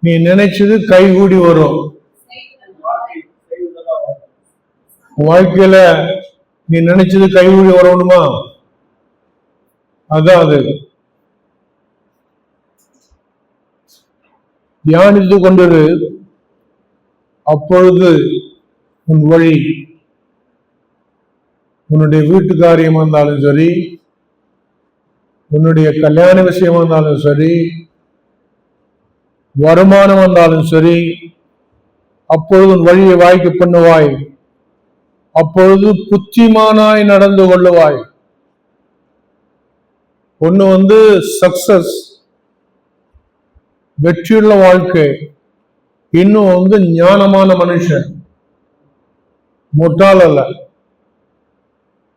நீ நினைச்சது கைகூடி வரும். வாழ்க்கையில நீ நினைச்சது கைகூடி வரணுமா? அதான் அது. தியானித்து கொண்டிரு. அப்பொழுது உன் வழி, உன்னுடைய வீட்டு காரியம் இருந்தாலும் சரி, உன்னுடைய கல்யாண விஷயம் இருந்தாலும் சரி, வருமானம் வந்தாலும் சரி, அப்பொழுது உன் வழியை வாய்க்கு பண்ணுவாய். அப்பொழுது புத்திமானாய் நடந்து கொள்ளுவாய். ஒண்ணு சக்சஸ், வெற்றியுள்ள வாழ்க்கை. இன்னும் ஞானமான மனுஷன், முட்டாள் அல்ல,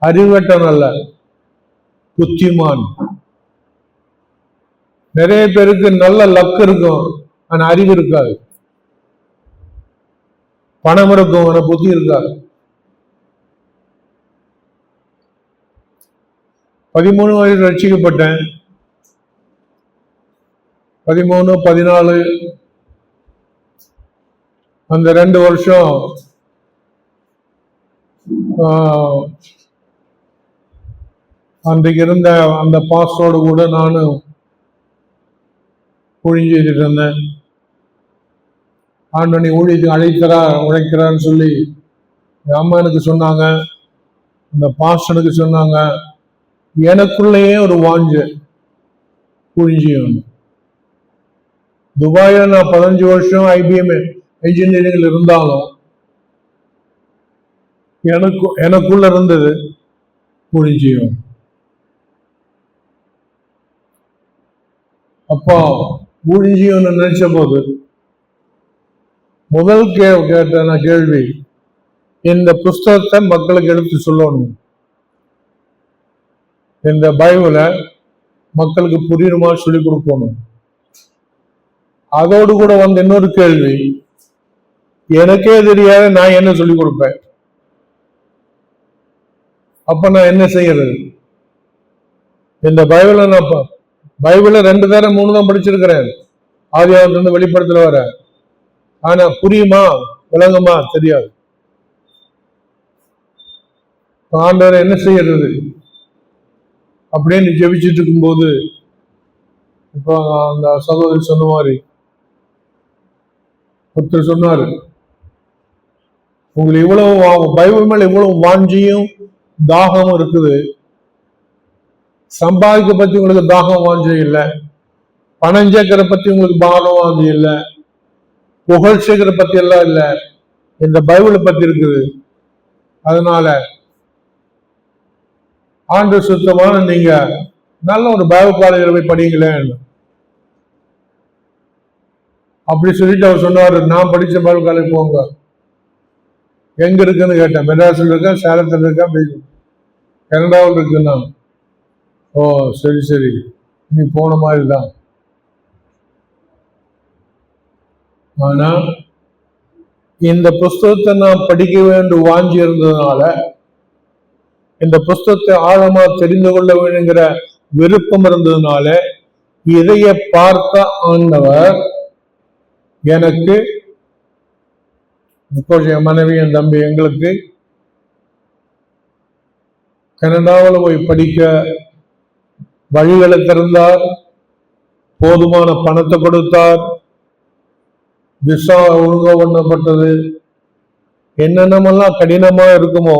அறிவட்டன் அல்ல, புத்திமான். நிறைய பேருக்கு நல்ல லக் இருக்கும், ஆனா அறிவு இருக்காது. பணம் இருக்கும், ஆனா புத்தி இருக்காது. 13 வயது ரட்சிக்கப்பட்டேன். 13, 14 அந்த 2 வருஷம் அன்றைக்கு இருந்த அந்த பாஸ்டோடு கூட நானும் ஊழியம் செய்துட்டு இருந்தேன். ஆண்டவனை ஊழியத்துக்கு அழைக்கிறா உழைக்கிறான்னு சொல்லி என் அம்மா எனக்கு சொன்னாங்க, அந்த பாஸ்டனுக்கு சொன்னாங்க. எனக்குள்ளேயே ஒரு வாஞ்ச ஊழியம். துபாயில நான் 15 வருஷம் IBM என்ஜினியரிங்ல இருந்தாலும் எனக்குள்ள இருந்தது ஊழியம். அப்போ ஊழியம் நினைச்ச போது முதல் கேட்ட கேள்வி, இந்த புஸ்தகத்தை மக்களுக்கு எடுத்து சொல்லணும், இந்த பைபிளை மக்களுக்கு புரியுமா சொல்லி கொடுக்கணும். அதோடு கூட இன்னொரு கேள்வி, எனக்கே தெரியாத நான் என்ன சொல்லி கொடுப்பேன்? அப்ப நான் என்ன செய்யறது? இந்த பைபிளை நான் பைபிளை 2 தரம் 3 தான் படிச்சிருக்கிறேன், ஆதியாகமத்திலிருந்து வெளிப்படுத்தல வர. ஆனா புரியுமா, விளங்குமா? தெரியாது. ஆண்டவரை என்ன செய்யறது அப்படின்னு ஜெபிச்சுட்டு இருக்கும்போது, இப்போ அந்த சகோதரி சொன்ன மாதிரி ஒருத்தர் சொன்னாரு, உங்களுக்கு இவ்வளவு பைபிள் மேல இவ்வளவு வாஞ்சியும் தாகமும் இருக்குது, சம்பாதிக்க பத்தி உங்களுக்கு தாகம் வாஞ்சி இல்லை, பணம் சேர்க்கிற பத்தி உங்களுக்கு பாகம் வாஞ்சி இல்லை, புகழ் சேர்க்கிற பத்தி எல்லாம் இல்லை, இந்த பைபிளை பத்தி இருக்குது. அதனால ஆண்டு சுத்தமான நீங்க நல்ல ஒரு பைபிள் காலேஜில் போய் படிங்களேன் அப்படி சொல்லிட்டு அவர் சொன்னாரு. நான் படிச்ச பைபிள் காலேஜ் போங்க. எங்க இருக்குன்னு கேட்டேன். மெட்ராஸில் இருக்கேன், சேலத்தில் இருக்கேன், கனடாவில் இருக்குன்னா. ஓ சரி சரி, நீ போன மாதிரி தான். ஆனா இந்த புஸ்தகத்தை நான் படிக்க வேண்டும் வாஞ்சி இருந்ததுனால, இந்த புஸ்தகத்தை ஆழமா தெரிந்து கொள்ள வேணுங்கிற விருப்பம் இருந்ததுனால, இதைய பார்த்த ஆண்டவர் எனக்கு, என் மனைவி என் தம்பி எங்களுக்கு கனடாவில் போய் படிக்க வழிகளை திறந்தார், போதுமான பணத்தை கொடுத்தார், விசா ஒழுங்கா பண்ணப்பட்டது. என்னென்னமெல்லாம் கடினமா இருக்குமோ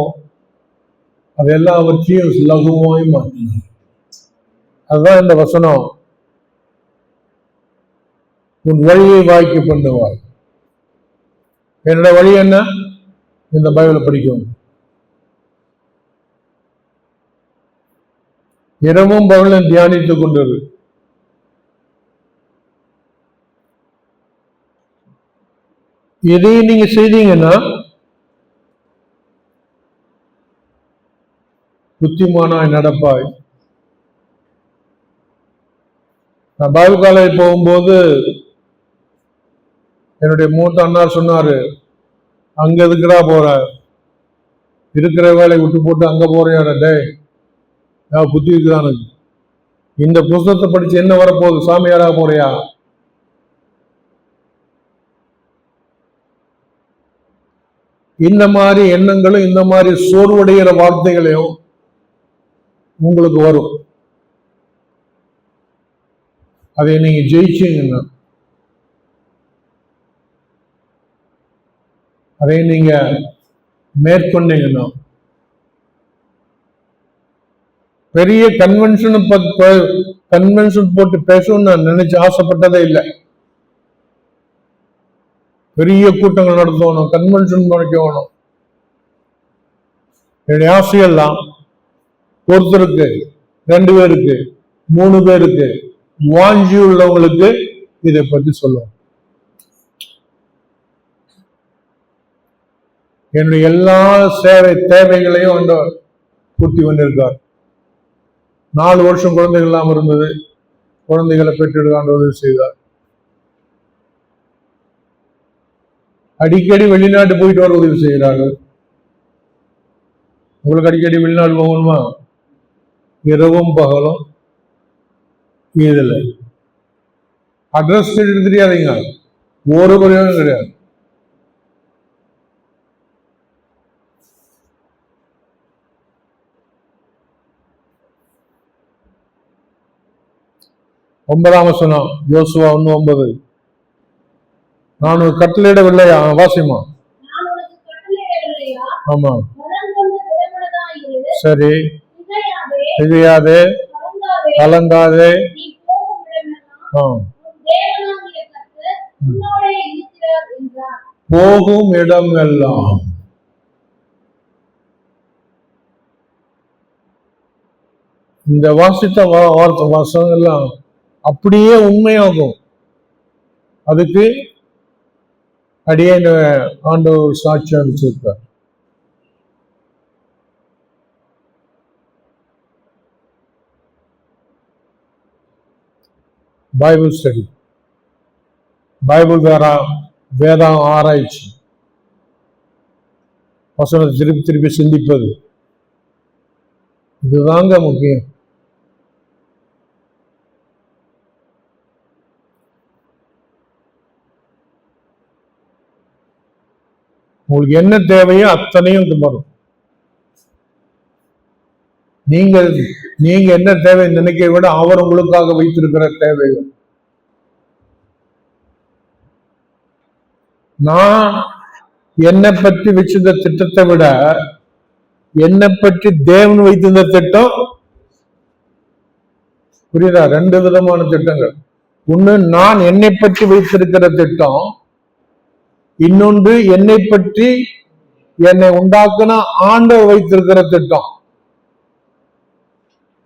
அதெல்லாம் அவற்றையும் லகுவாய் மாற்றினார். அதுதான் இந்த வசனம், உன் வழியை வாய்க்கு பண்ணுவாய். என்னோட வழி என்ன? இந்த பைபிளை படிக்கும், இரவும் பகலும் தியானித்துக் கொண்டிரு. இதையும் நீங்க செய்தீங்கன்னா புத்திமானாய் நடப்பாய். நான் பைபிள் காலேஜ் போகும்போது என்னுடைய மூத்த அண்ணார் சொன்னாரு, அங்க எதுக்குடா போற, இருக்கிற வேலையை விட்டு போட்டு அங்க போறியாடா, டே புத்தி இருக்குதான். இந்த புஸ்தகத்தை படிச்சு என்ன வரப்போகுது? சாமியாராக போறியா? இந்த மாதிரி எண்ணங்களும் இந்த மாதிரி சோர்வடைகிற வார்த்தைகளையும் உங்களுக்கு வரும். அதை நீங்க ஜெயிச்சீங்கன்னா, அதை நீங்க மேற்கொண்டீங்கன்னா, பெரிய கன்வென்ஷன் போட்டு பேசணும்னு நான் நினைச்சு ஆசைப்பட்டதே இல்லை. பெரிய கூட்டங்கள் நடத்தணும், கன்வென்ஷன் வைக்கணும். என்னுடைய ஆசையெல்லாம் ஒருத்தருக்கு, 2 பேருக்கு, 3 பேருக்கு வாஞ்சி உள்ளவங்களுக்கு இதை பற்றி சொல்லுவோம். என்னுடைய எல்லா தேவைகளையும் ஆண்டவர் பூர்த்தி பண்ணியிருக்கார். 4 வருஷம் குழந்தைகள் இல்லாம இருந்தது, குழந்தைகளை பெற்றெடுக்க உதவி செய்தார். அடிக்கடி வெளிநாட்டு போயிட்டு வர உதவி செய்கிறார்கள். உங்களுக்கு அடிக்கடி வெளிநாடு போகணுமா? இரவும் பகலும் இதுல அட்ரஸ் தெரியாதீங்க, ஒரு குறையும் கிடையாது. ஒன்பதாம் வசனம், யோசுவா 1:9. நான் ஒரு கட்டளையிடவில்லையா? வாசிமா. ஆமா, சரி. திகையாதே, கலங்காதே. போகும் இடம் எல்லாம். இந்த வாசித்த வாசகம் எல்லாம் அப்படியே உண்மையாகும். அதுக்கு அடியே ஆண்டவர் சாட்சி அனுப்பிச்சிருக்கார். பைபிள் ஸ்டடி, பைபிள் வேதம் ஆராய்ச்சி, வசனத்தை திருப்பி திருப்பி சிந்திப்பது, இதுதாங்க முக்கியம். உங்களுக்கு என்ன தேவையோ அத்தனையும் வரும். நீங்க என்ன தேவை நினைக்க விட அவர் உங்களுக்காக வைத்திருக்கிற தேவைகள். நான் என்னை பற்றி வச்சிருந்த திட்டத்தை விட என்னை பற்றி தேவன் வைத்திருந்த திட்டம், புரியுதா? 2 விதமான திட்டங்கள். ஒண்ணு நான் என்னை பற்றி வைத்திருக்கிற திட்டம், இன்னொன்று என்னை பற்றி என்னை உண்டாக்குன ஆண்டவர் வைத்திருக்கிற திட்டம்.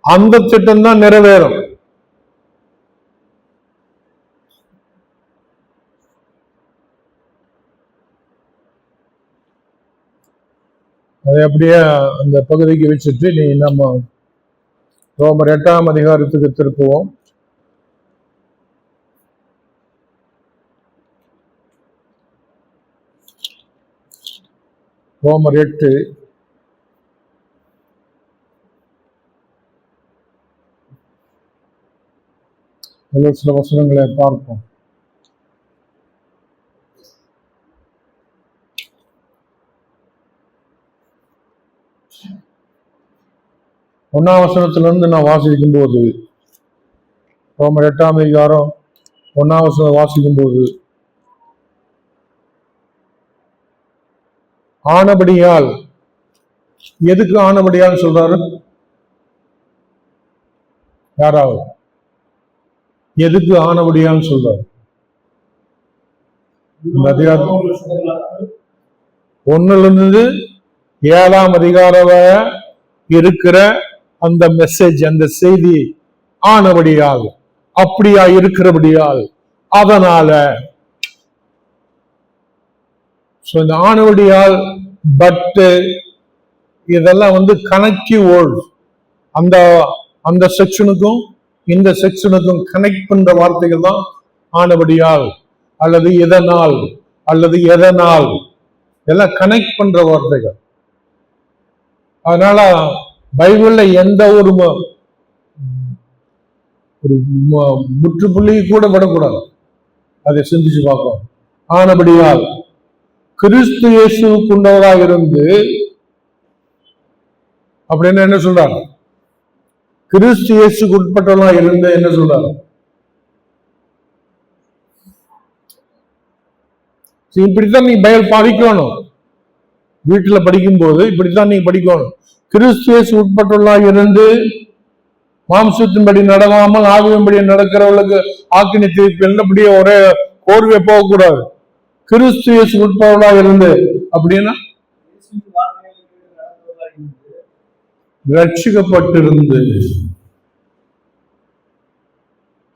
அந்த திட்டம் தான் நிறைவேறும். அதை அப்படியே அந்த பகுதிக்கு வச்சுட்டு நீ நம்ம ரோமர் 8ஆம் அதிகாரத்துக்கு திருப்புவோம். ரோமர் 8 சில வசனங்களை பார்ப்போம். ஒன்னாம் வசனத்திலிருந்து நான் வாசிக்கும் போது, ரோமர் 8ஆம் அதிகாரம் 1ஆம் வசனம் வாசிக்கும் போது, ஆனபடியால், எதுக்கு ஆனபடியால் சொல்றாரு? யாராவது எதுக்கு ஆனபடியால் சொல்றாரு? 1லிருந்து 7ஆம் அதிகாரம் இருக்கிற அந்த மெசேஜ், அந்த செய்தி ஆனபடியால், அப்படியா இருக்கிறபடியால், அதனால இந்த ஆனபடியால், பட் இதெல்லாம் கனெக்டிவ் வேர்ட்ஸ். அந்த செக்ஷனுக்கும் இந்த செக்ஷனுக்கும் கனெக்ட் பண்ற வார்த்தைகள் தான் ஆனபடியால், அல்லது இதனால், அல்லது எதனால், எல்லாம் கனெக்ட் பண்ற வார்த்தைகள். அதனால பைபிள்ல எந்த ஒரு ஒரு முற்றுப்புள்ளி கூட விடக்கூடாது. அதை சிந்திச்சு பார்ப்போம். ஆனபடியால் கிறிஸ்து இயேசுக்குண்டவராக இருந்து அப்படின்னு என்ன சொல்றாரு? கிறிஸ்து இயேசுக்கு உட்பட்டவர்களாக இருந்து என்ன சொல்றாரு? இப்படித்தான் நீ பைபிள் படிக்கணும். வீட்டுல படிக்கும் போது இப்படித்தான் நீ படிக்கணும். கிறிஸ்து இயேசு உட்பட்டவர்களாக இருந்து மாம்சத்தின்படி நடவாமல் ஆவியின்படி நடக்கிறவர்களுக்கு ஆக்கினை தீர்ப்பு அப்படியே ஒரே கோர்வை போகக்கூடாது. கிறிஸ்து இயேசு உட்பட்டவர்களாக இருந்து அப்படின்னா ரட்சிக்கப்பட்டிருந்து,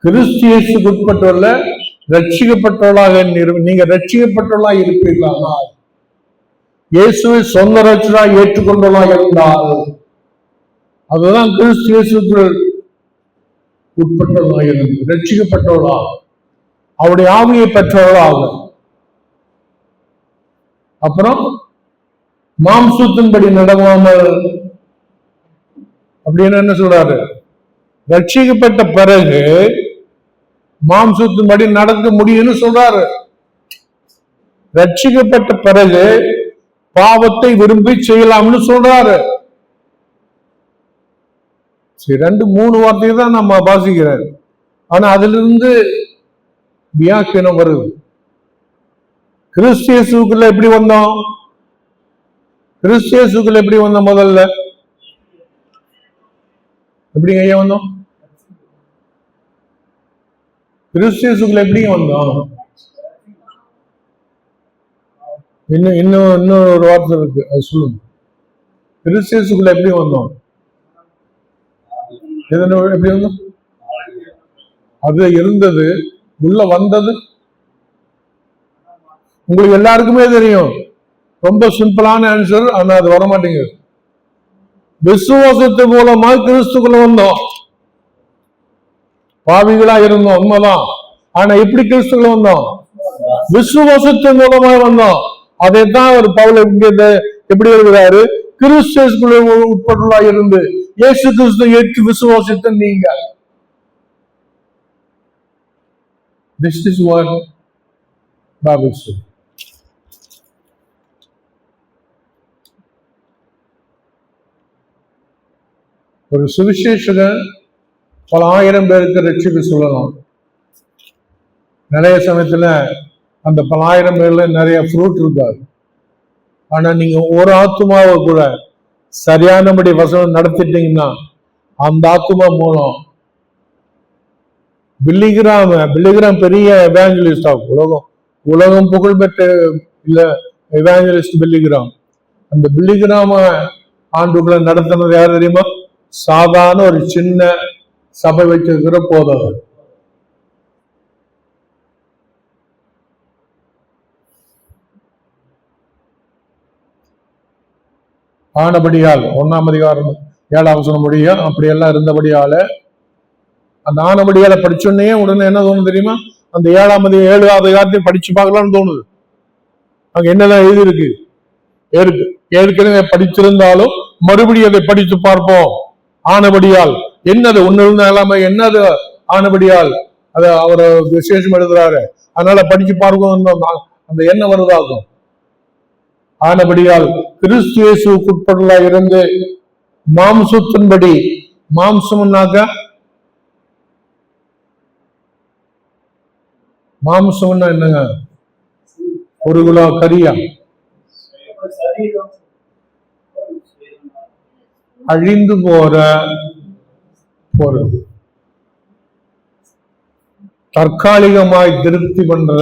கிறிஸ்து இயேசுக்கு உட்பட்டவர்கள ரட்சிக்கப்பட்டவர்களாக நீங்க ரட்சிக்கப்பட்டவர்களாக இருப்பீர்களா? இயேசுவை சொந்த ரட்சகராக ஏற்றுக்கொண்டவர்களாக இருந்தால் அதுதான் கிறிஸ்து இயேசுக்கு உட்பட்டவர்களாக இருந்து ரட்சிக்கப்பட்டவர்களாக அவருடைய ஆவியை பெற்றவர்களாக. அப்புறம் மாம்சத்தின்படி நடவாமல் அப்படின்னு என்ன சொல்றாரு? ரட்சிக்கப்பட்ட பிறகு மாம்சத்தின்படி நடக்க முடியும்னு சொல்றாரு. ரட்சிக்கப்பட்ட பிறகு பாவத்தை விரும்பி செய்யலாம்னு சொல்றாரு. 2-3 வார்த்தையை தான் நம்ம வாசிக்கிறோம். ஆனா அதுல இருந்து வியாக்கியானம் வருது. கிறிஸ்து இயேசுக்குள்ள எப்படி வந்தோம்? கிறிஸ்து இயேசுக்குள்ள எப்படி வந்தோம்? முதல்ல எப்படிங்க ஐயா வந்தோம்? கிறிஸ்து இயேசுக்குள்ள எப்படிங்க வந்தோம்? இன்னொரு வார்த்தை இருக்கு, அது சொல்லுங்க. கிறிஸ்து இயேசுக்குள்ள எப்படி வந்தோம்? எப்படி வந்தோம்? அது இருந்தது, உள்ள வந்தது உங்களுக்கு எல்லாருக்குமே தெரியும். ரொம்ப சிம்பிளான ஆன்சர், ஆனா அது வரமாட்டேங்குது. விசுவாசத்தின் மூலமா கிறிஸ்துக்குள்ள வந்தோம். பாவிகளா இருந்தோம், உண்மைதான். ஆனா எப்படி கிறிஸ்துக்குள்ள வந்தோம்? விசுவாசத்தின் மூலமா வந்தோம். அதைத்தான் ஒரு பவுல் எப்படி எழுதுறாரு? கிறிஸ்துக்குள்ள உட்பட்டுள்ளா இருந்து இயேசு கிறிஸ்து ஏற்று விசுவாசித்த நீங்க. This is what Bible says. ஒரு சுவிசேஷகன் பல ஆயிரம் பேருக்கு ரட்சிப்பு சொல்லலாம். நிறைய சமயத்துல அந்த பல ஆயிரம் பேர்ல நிறைய ஃப்ரூட் இருக்காது. ஆனா நீங்க ஒரு ஆத்துமாவை கூட சரியானபடி வசனம் நடத்திட்டீங்கன்னா அந்த ஆத்துமா மூலம் பில்லிகிராம் பெரிய எவாஞ்சலிஸ்ட் ஆகும். உலகம் புகழ்பெற்ற இல்ல எவாஞ்சலிஸ்ட் பில்லிகிராம். அந்த பில்லிகிராம ஆண்டுகளை நடத்தினது யார் தெரியுமா? சாதாரண ஒரு சின்ன சபை வச்சிருக்கிற போதவர். ஆனபடியால் 1ஆம் அதிகாரம் 7ஆம் வசனம் முடியும். அப்படியெல்லாம் இருந்தபடியால அந்த ஆனபடியால படிச்சோன்னே உடனே என்ன தோணும் தெரியுமா? அந்த 7ஆவது அதிகாரத்தையும் படிச்சு பார்க்கலாம்னு தோணுது. அங்க என்னதான் எழுதியிருக்கு? ஏற்கனவே படிச்சிருந்தாலும் மறுபடியும் அதை படித்து பார்ப்போம். ஆனபடியால் என்னது ஒண்ணு எல்லாமே என்னது ஆனபடியால் அதை அவர் விசேஷம் எழுதுறாரு. அதனால படிச்சு பார்க்கும் அந்த எண்ணம் வருதாகும். ஆனபடியால் கிறிஸ்து இயேசுவுக்கு உட்பட்டவர்களா இருந்து மாம்சத்தின்படி, மாம்சம்னாக்க மாம்சம்னா என்னங்க? 1 கிலோ கரியா? அழிந்து போற பொருள், தற்காலிகமாய் திருப்தி பண்ற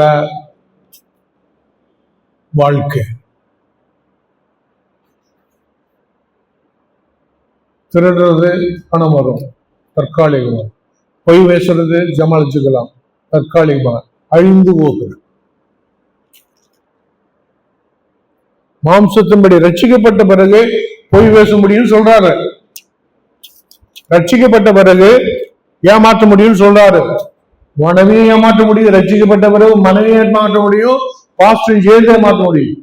வாழ்க்கை. திருடுறது பணம் வரும், தற்காலிகமா. பொய் பேசுறது ஜமாளிச்சுக்கலாம், தற்காலிகமா. அழிந்து போகிறது. மாம்சத்தின்படி ரட்சிக்கப்பட்ட பிறகு பொய் பேச முடியும் சொல்றாரு. ரட்சிக்கப்பட்ட பிறகு ஏமாற்ற முடியும் சொல்றாரு. மனைவியை ஏமாற்ற முடியும். ரட்சிக்கப்பட்ட பிறகு மனைவியை ஏமாற்ற முடியும், பாஸ்டர் சேர்ந்து ஏமாற்ற முடியும்.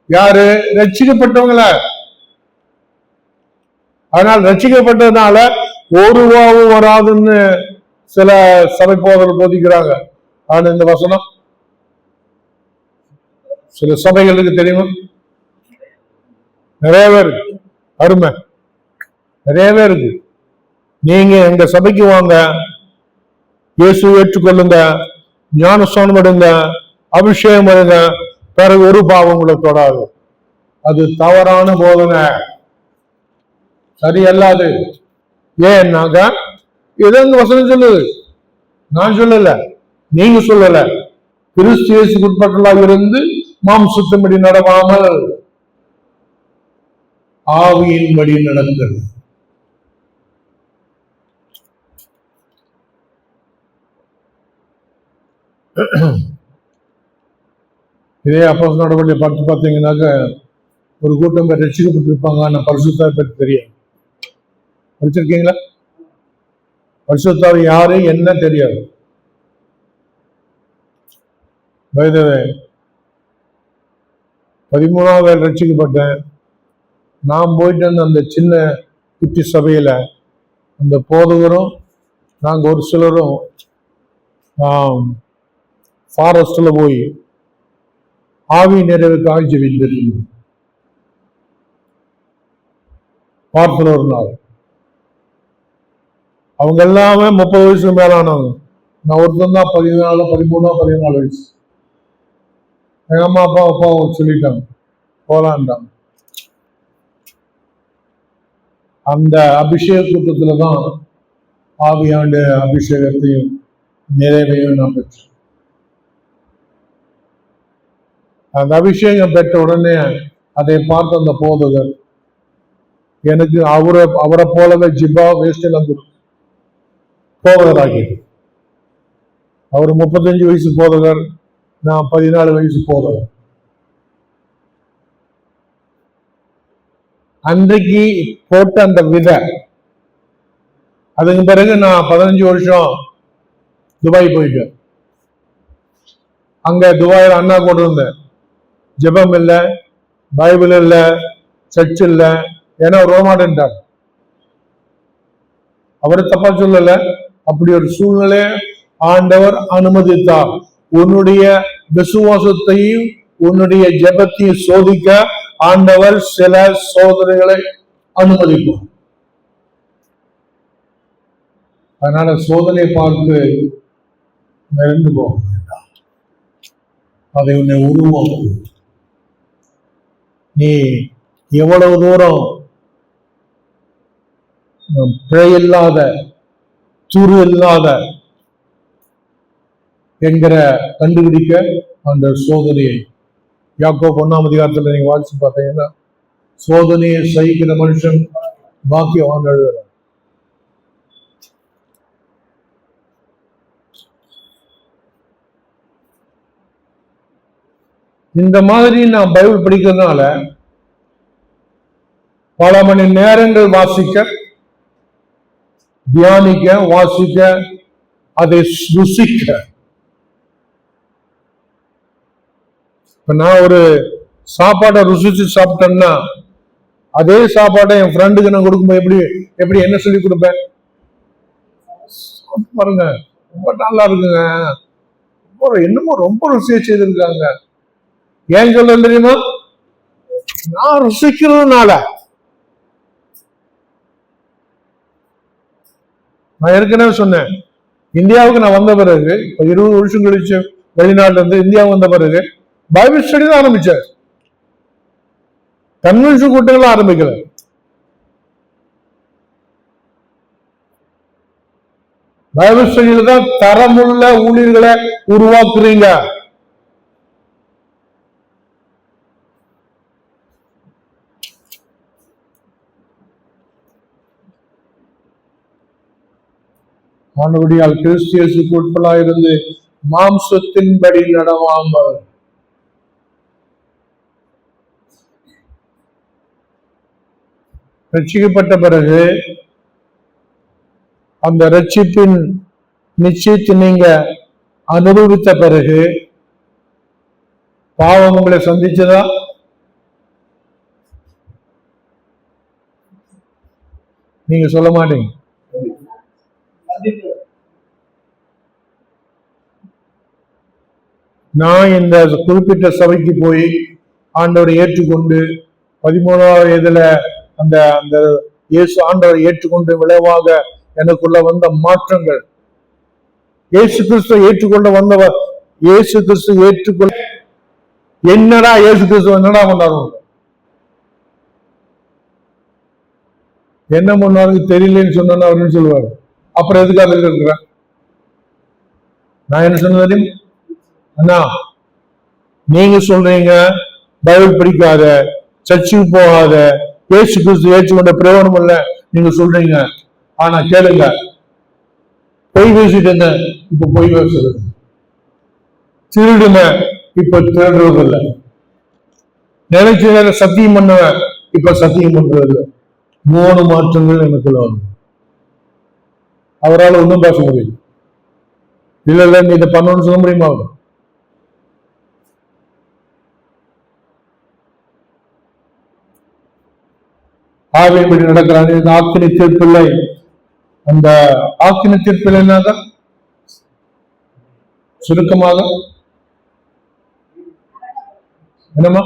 யாரு? ரட்சிக்கப்பட்டவங்கள. அதனால் ரட்சிக்கப்பட்டதுனால ஒரு பாவம் வராதுன்னு சில சபை போதர்கள் போதிக்கிறாங்க. ஆனா இந்த வசனம் சில சபைகளுக்கு தெரியுமா? நிறைய பேருக்கு அருமை, நிறைய பேருக்கு. நீங்க எங்க சபைக்கு வாங்க, இயேசு ஏற்றுக்கொள்ளுங்க, ஞானஸ்தானம் எடுங்க, அபிஷேகம் எடுங்க, பிறகு ஒரு பாவம் உங்களை தொடாது. அது தவறான போதனை, சரியல்லாது. ஏன்னாக்க ஏதோ இந்த வசனம் சொல்லுது, நான் சொல்லல, நீங்க சொல்லல. கிறிஸ்து இயேசுக்கு உட்பட்டவர்களாக இருந்து மாம்சத்தின்படி நடவாமல் ஆவியின்படி நடக்கிறது. இதே அப்போஸ்தலர் நடவடிக்கை பார்த்து பார்த்தீங்கன்னாக்க ஒரு கூட்டம் பேர் ரட்சிக்கப்பட்டிருப்பாங்க, ஆனால் பரிசுத்தாவை பற்றி தெரியாது. படிச்சிருக்கீங்களா? பரிசுத்தாவை யாரு என்ன தெரியாது. 13வது ரட்சிக்கப்பட்டேன். நான் போயிட்டு அந்த சின்ன குட்டி சபையில அந்த போதகரும் நாங்க ஒரு சிலரும் ஃபாரஸ்ட்ல போய் ஆவி நிறைவுக்காக ஜெபித்திருந்தோம். வாரத்தில் ஒரு நாள். அவங்க எல்லாமே 30 வயசுக்கு மேலானவங்க. நான் ஒருத்தன் தான் 14, 13, 14 வயசு. எங்க அம்மா அப்பா சொல்லிட்டாங்க போலான்ட்டாங்க. அந்த அபிஷேக கூட்டத்துலதான் ஆவியாண்டு அபிஷேகத்தையும் நிறைவையும் நான் பெற்றேன். அந்த அபிஷேகம் பெற்ற உடனே அதை பார்த்த அந்த போதகர் எனக்கு அவரை போலவே ஜிப்பா வேஸ்டெல்லாம் போதகர் ஆகிட்டு. அவர் 35 வயசு போதகர், நான் 14 வயசு போதகர். அன்றைக்கு போட்ட அந்த விதை, அதுக்கு பிறகு நான் 15 வருஷம் துபாய் போயிட்டேன். அங்க துபாயில் அண்ணா கொண்டு இருந்தேன். ஜெபம் இல்லை, பைபிள் இல்லை, சர்ச் இல்லை. ஏன்னா ரோமான்ட்டார். அவரை தப்பா சொல்லல, அப்படி ஒரு சூழ்நிலை ஆண்டவர் அனுமதித்தார். உன்னுடைய விசுவாசத்தையும் உன்னுடைய ஜெபத்தையும் சோதிக்க ஆண்டவர் சில சோதனைகளை அனுமதிப்பார். அதனால சோதனை பார்த்து மறந்து போக வேண்டாம். அதை உன்னை உருவாக்கும். நீ எவ்வளவு தூரம் பிழை இல்லாத துரு இல்லாத என்கிற கண்டுபிடிக்க அந்த சோதனையை யாக்கோபு 1ஆம் அதிகாரத்தில் நீங்க வாசிச்சு பார்த்தீங்கன்னா சோதனையை சகிக்கிற மனுஷன் பாக்கியவான் எழுதுறார். இந்த மாதிரி நான் பைபிள் படிக்கிறதுனால பல மணி நேரங்கள் வாசிக்க, தியானிக்க, வாசிக்க, அதை ருசிக்க. இப்ப நான் ஒரு சாப்பாட்டை ருசிச்சு சாப்பிட்டேன்னா அதே சாப்பாட்டை என் ஃப்ரெண்டுக்கு நான் கொடுக்கும்போது எப்படி என்ன சொல்லி கொடுப்பேன்? பாருங்க, ரொம்ப நல்லா இருக்குங்க, என்னமோ ரொம்ப ருசியா செய்திருக்காங்க. ஏன் சொல்ல தெரியுமா? நான் ருசிக்கிறதுனால. நான் ஏற்கனவே சொன்னேன், இந்தியாவுக்கு நான் வந்த பிறகு 20 வருஷம் கழிச்சு வெளிநாட்டுல இருந்து இந்தியாவுக்கு வந்த பிறகு பைபிள் ஸ்டடி தான் ஆரம்பிச்சார். கன்வென்ஷன் கூட்டங்கள் ஆரம்பிக்கல. பைபிள் ஸ்டடியில தான் தரமுள்ள ஊழியர்களை உருவாக்குறீங்க. ஆனபடியால் கிறிஸ்து இயேசுவுக்கு உட்படாயிருந்து மாம்சத்தின்படி நடவாமல் ரட்சிக்கப்பட்ட பிறகு அந்த ரட்சிப்பின் நிச்சயத்தை நீங்க அனுபவித்த பிறகு பாவம் உங்களை சந்திச்சதா? நீங்க சொல்ல மாட்டீங்க. நான் இந்த குறிப்பிட்ட சபைக்கு போய் ஆண்டவரை ஏற்றுக்கொண்டு 13வது வயதுல அந்த அந்த இயேசு ஆண்டவரை ஏற்றுக்கொண்டு விளைவாக எனக்குள்ள வந்த மாற்றங்கள், இயேசு கிறிஸ்துவை ஏற்றுக்கொண்டு வந்தவர், இயேசு கிறிஸ்து ஏற்றுக்கொள்ள என்னடா இயேசு கிறிஸ்து என்னடா பண்ணாரு, என்ன பண்ணாரு தெரியலன்னு சொன்னா அப்படின்னு சொல்லுவாரு. அப்புறம் எதுக்காக இருக்கிறேன் நான் என்ன சொன்ன தெரியும் அண்ணா, நீங்க சொல்றீங்க பைபிள் படிக்காத, சர்ச்சுக்கு போகாத, இயேசு கிறிஸ்து ஏற்றுக்கொண்ட பிரயோஜனம் இல்ல நீங்க சொல்றீங்க. ஆனா கேளுங்க, பொய் பேசிட்டு என்ன இப்ப பொய் பேசுறது, திருடுன இப்ப திருடுறது இல்லை, நினைச்ச நேரம் சத்தியம் பண்ணுவேன் இப்ப சத்தியம் பண்றது. 3 மாற்றங்கள் எனக்குள்ள வரும். அவரால் ஒன்றும் பேச முடியும். இல்ல இல்ல நீ இதை பண்ணணும்னு சொல்ல முடியுமா? ஆவியின்படி நடக்கிறான். ஆக்கினி தீர்ப்பில்லை. அந்த ஆக்கினி தீர்ப்பில்லைனாக சுருக்கமாக என்னமா,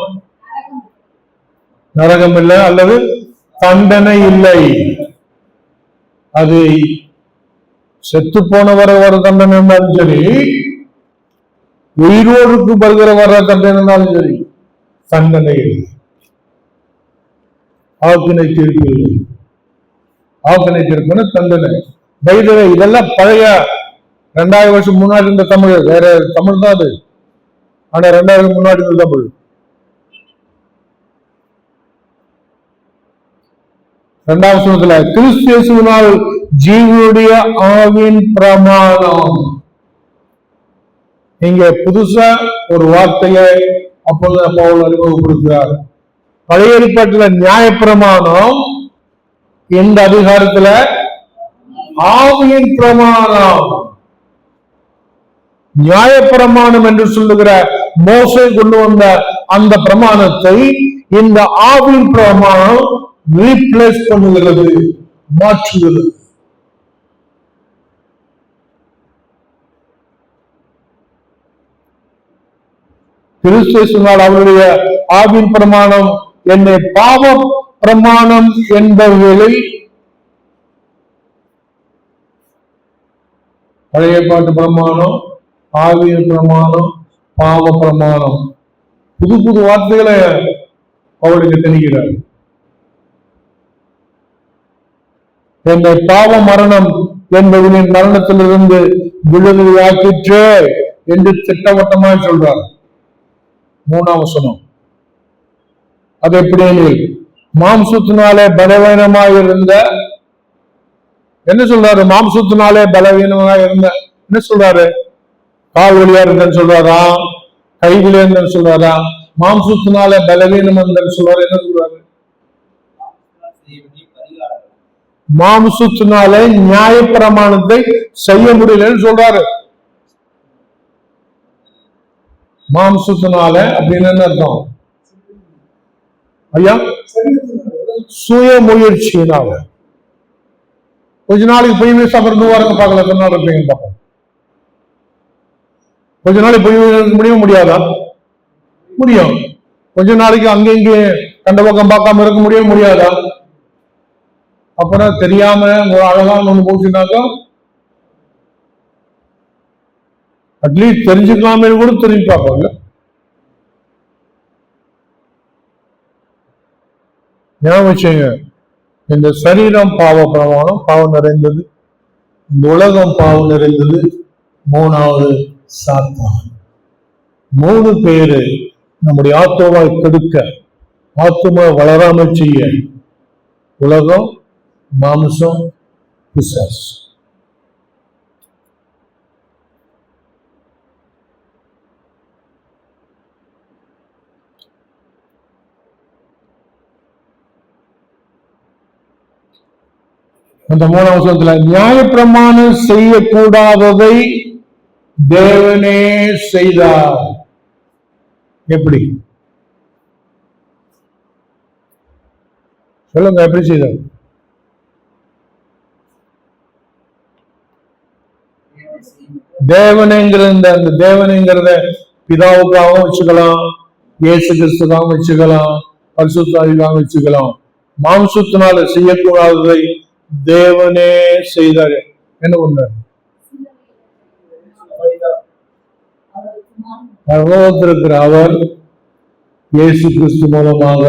நரகம் இல்லை அல்லது தண்டனை இல்லை. அது செத்து போனவர வர தண்டனை இருந்தாலும் சரி, உயிரோடுக்கு வருகிற வர தண்டனை இருந்தாலும் சரி, தண்டனை இல்லை. ஆக்கினை தீர்ப்பு இல்லை. ஆக்கினை தீர்ப்புன்னு தண்டனை. பைபிள் இதெல்லாம் பழைய 2000 வருஷம் முன்னாடி இருந்த தமிழ், வேற தமிழ் தான் அது. ஆனா 2000 முன்னாடி இருந்த தமிழ். இரண்டாவது வசனத்துல கிறிஸ்து இயேசுவினால் ஜீவனுடைய ஆவின் பிரமாணம். இங்க புதுசா ஒரு வார்த்தையை அப்பொழுது பவுல் அறிமுகப்படுத்துகிறார். பழைய ஏற்பாட்டுல நியாயப்பிரமாணம், இந்த அதிகாரத்துல ஆவியின் பிரமாணம். நியாயப்பிரமாணம் என்று சொல்லுகிற மோசே கொண்டு வந்த அந்த பிரமாணத்தை இந்த ஆவியின் பிரமாணம் ரீப்ளேஸ் பண்ணுகிறது, மாற்றுகிறது. கிறிஸ்து சொன்னால் அவருடைய ஆவின் பிரமாணம் என்னை பாவ பிரமாணம் என்பவர்களில் பழைய பாட்டு பிரமாணம், ஆவியின் பிரமாணம், பாவ பிரமாணம், புது புது வார்த்தைகளை அவளுக்கு தெரிகிறார். என்னை பாவ மரணம் என்பவனின் மரணத்திலிருந்து விடுதலையாக்கிற்று என்று திட்டவட்டமாய் சொல்றார். 3ஆம் வசனம். அது எப்படி? மாம்சத்தினாலே பலவீனமாய் இருந்த, என்ன சொல்றாரு? மாம்சத்தினாலே பலவீனமாய் இருந்த என்ன சொல்றாரு? கால் வழியா இருந்தேன்னு சொல்றாரா, கை வழியா இருந்தேன்னு சொல்றாரா? மாம்சத்தினாலே பலவீனம் இருந்தேன்னு சொல்றாரு. என்ன சொல்றாரு? மாம்சத்தினாலே நியாய பிரமாணத்தை செய்ய முடியலன்னு சொல்றாரு. மாம்சத்தினால அப்படின்னு என்ன அர்த்தம் ஐயா? சுய முயற்சியினால. கொஞ்ச நாளைக்கு பொய் பேச அப்புறம் 2 வாரம் பார்க்கல, எத்தனை நாள் இருப்பீங்கன்னு பார்ப்போம். கொஞ்ச நாளைக்கு பொய் முடிய முடியாதா? முடியும். கொஞ்ச நாளைக்கு அங்கே இங்கே கண்ட பக்கம் பார்க்காம இருக்க முடியாதா? அப்புறம் தெரியாம ஒரு அழகான ஒண்ணு போச்சுனாக்கா அட்லீஸ்ட் தெரிஞ்சுக்கலாமே கூட தெரிஞ்சு பார்ப்பாங்க. ஞாபகம் வச்சுங்க, இந்த சரீரம் பாவ பிரமாணம், பாவம் நிறைந்தது. இந்த உலகம் பாவம் நிறைந்தது. 3வது சாத்தான். 3 பேரு நம்முடைய ஆத்மாவை கெடுக்க, ஆத்மா வளராம செய்ய, உலகம், மாம்சம், பிசாசு. அந்த 3ஆம் வசனத்துல நியாயப்பிரமாணம் செய்யக்கூடாததை தேவனே செய்தார். எப்படி சொல்லுங்க, எப்படி செய்தார்? தேவனைங்கிற அந்த தேவனைங்கிறத பிதாவுக்காகவும் வச்சுக்கலாம், இயேசு கிறிஸ்துக்காகவும் வச்சுக்கலாம், பரிசுத்தாவிக்காகவும் வச்சுக்கலாம். மாம்சத்தினால செய்யக்கூடாததை தேவனே செய்தாரு. என்ன பண்ணார்? பரலோகத்திற்கிற அவர் இயேசு கிறிஸ்து மூலமாக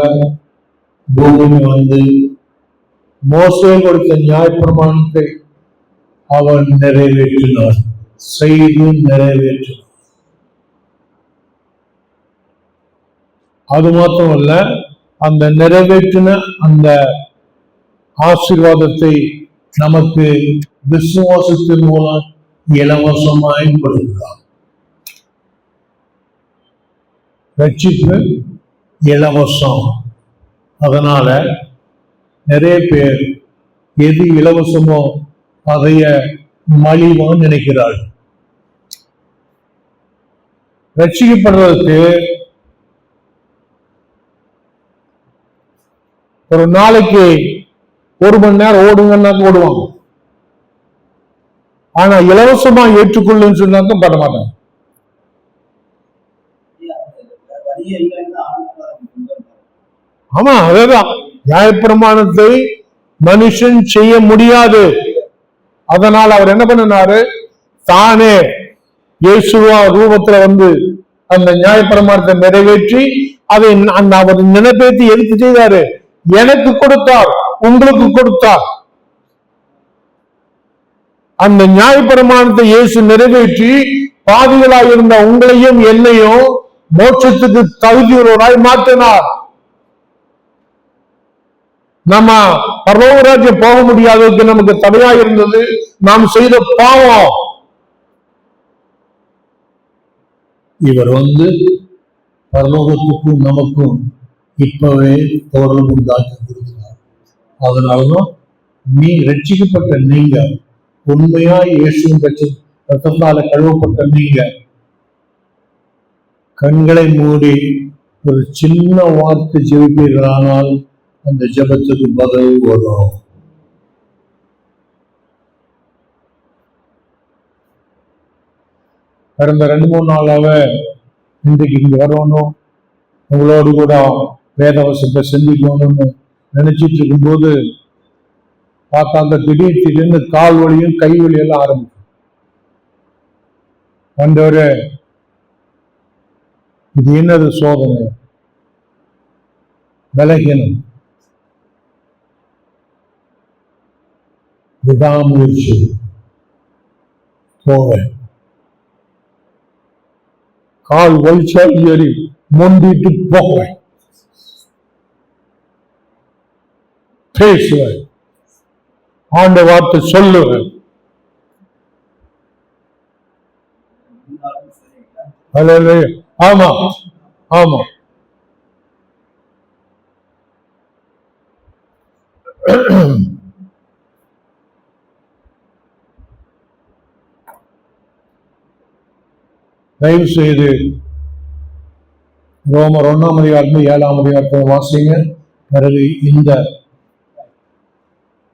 பூமி வந்து மோசே கொடுத்த நியாயப்பிரமாணத்தை அவர் நிறைவேற்றினார், செய்து நிறைவேற்றினார். அது மாத்திரமல்ல, அந்த நிறைவேற்றின அந்த ஆசீர்வாதத்தை நமக்கு விசுவாசத்தின் மூலம் இலவசமாய் கொடுக்கிறார். ரட்சிப்பு இலவசம். அதனால நிறைய பேர் எது இலவசமோ அதைய மலிவான்னு நினைக்கிறாள். ரட்சிக்கப்படுறதுக்கு ஒரு நாளைக்கு 1 மணி நேரம் ஓடுங்கன்னா ஓடுவாங்க. ஆனா இலவசமா ஏற்றுக்கொள்ளுன்னு சொன்னாக்க பட மாட்டாங்க. ஆமா, அதேதான். நியாயப்பிரமாணத்தை மனுஷன் செய்ய முடியாது. அதனால் அவர் என்ன பண்ணினாரு? தானே இயேசுவா ரூபத்துல வந்து அந்த நியாயப்பிரமாணத்தை நிறைவேற்றி அதை அந்த அவர் நினைப்பேற்றி எதுக்கு செய்தாரு? எனக்கு கொடுத்தார், உங்களுக்கு கொடுத்தார். அந்த நியாயப்பிரமாணத்தை இயேசு நிறைவேற்றி பாவிகளாய் இருந்த உங்களையும் என்னையும் மோட்சத்துக்கு தகுதியுள்ளவராய் மாற்றினார். நம்ம பரலோகராஜ்யம் போக முடியாததுக்கு நமக்கு தடையா இருந்தது நாம் செய்த பாவம். இவர் வந்து பரலோகத்துக்கும் நமக்கும் இப்பவே தொடர்பு உண்டாக்கி கொடுக்கிறார். அதனாலதான் நீ ரட்சிக்கப்பட்ட நீங்க, உண்மையா இயேசுவின் ரத்தத்தால கழுவப்பட்ட நீங்க, கண்களை மூடி ஒரு சின்ன வார்த்தை ஜெபிப்பீர்களானால் அந்த ஜெபத்துக்கு பதில் வரும். கடந்த 2-3 நாளாக இன்றைக்கு இங்க வரணும், உங்களோடு கூட வேதவசத்தை சிந்திக்கணும்னு நினைச்சிட்டு இருக்கும்போது பார்த்தாங்க திடீர்னு கால் வலியும் கை வலியெல்லாம் ஆரம்பிக்கும். வந்தவரே, இது என்னது சோதனை? பலகீனம், விடாமுயற்சி, போவேன். கால் வலிச்சால் ஏறி மொண்டிட்டு போவேன், பேசுவேன், ஆண்ட வார்த்தை சொல்லுவேன். ஆமா ஆமா. தயவு செய்து ரோமர் 1ஆம் அதிகாரம் 7ஆம் அதிகாரத்தை வாசிங்க. பிறகு இந்த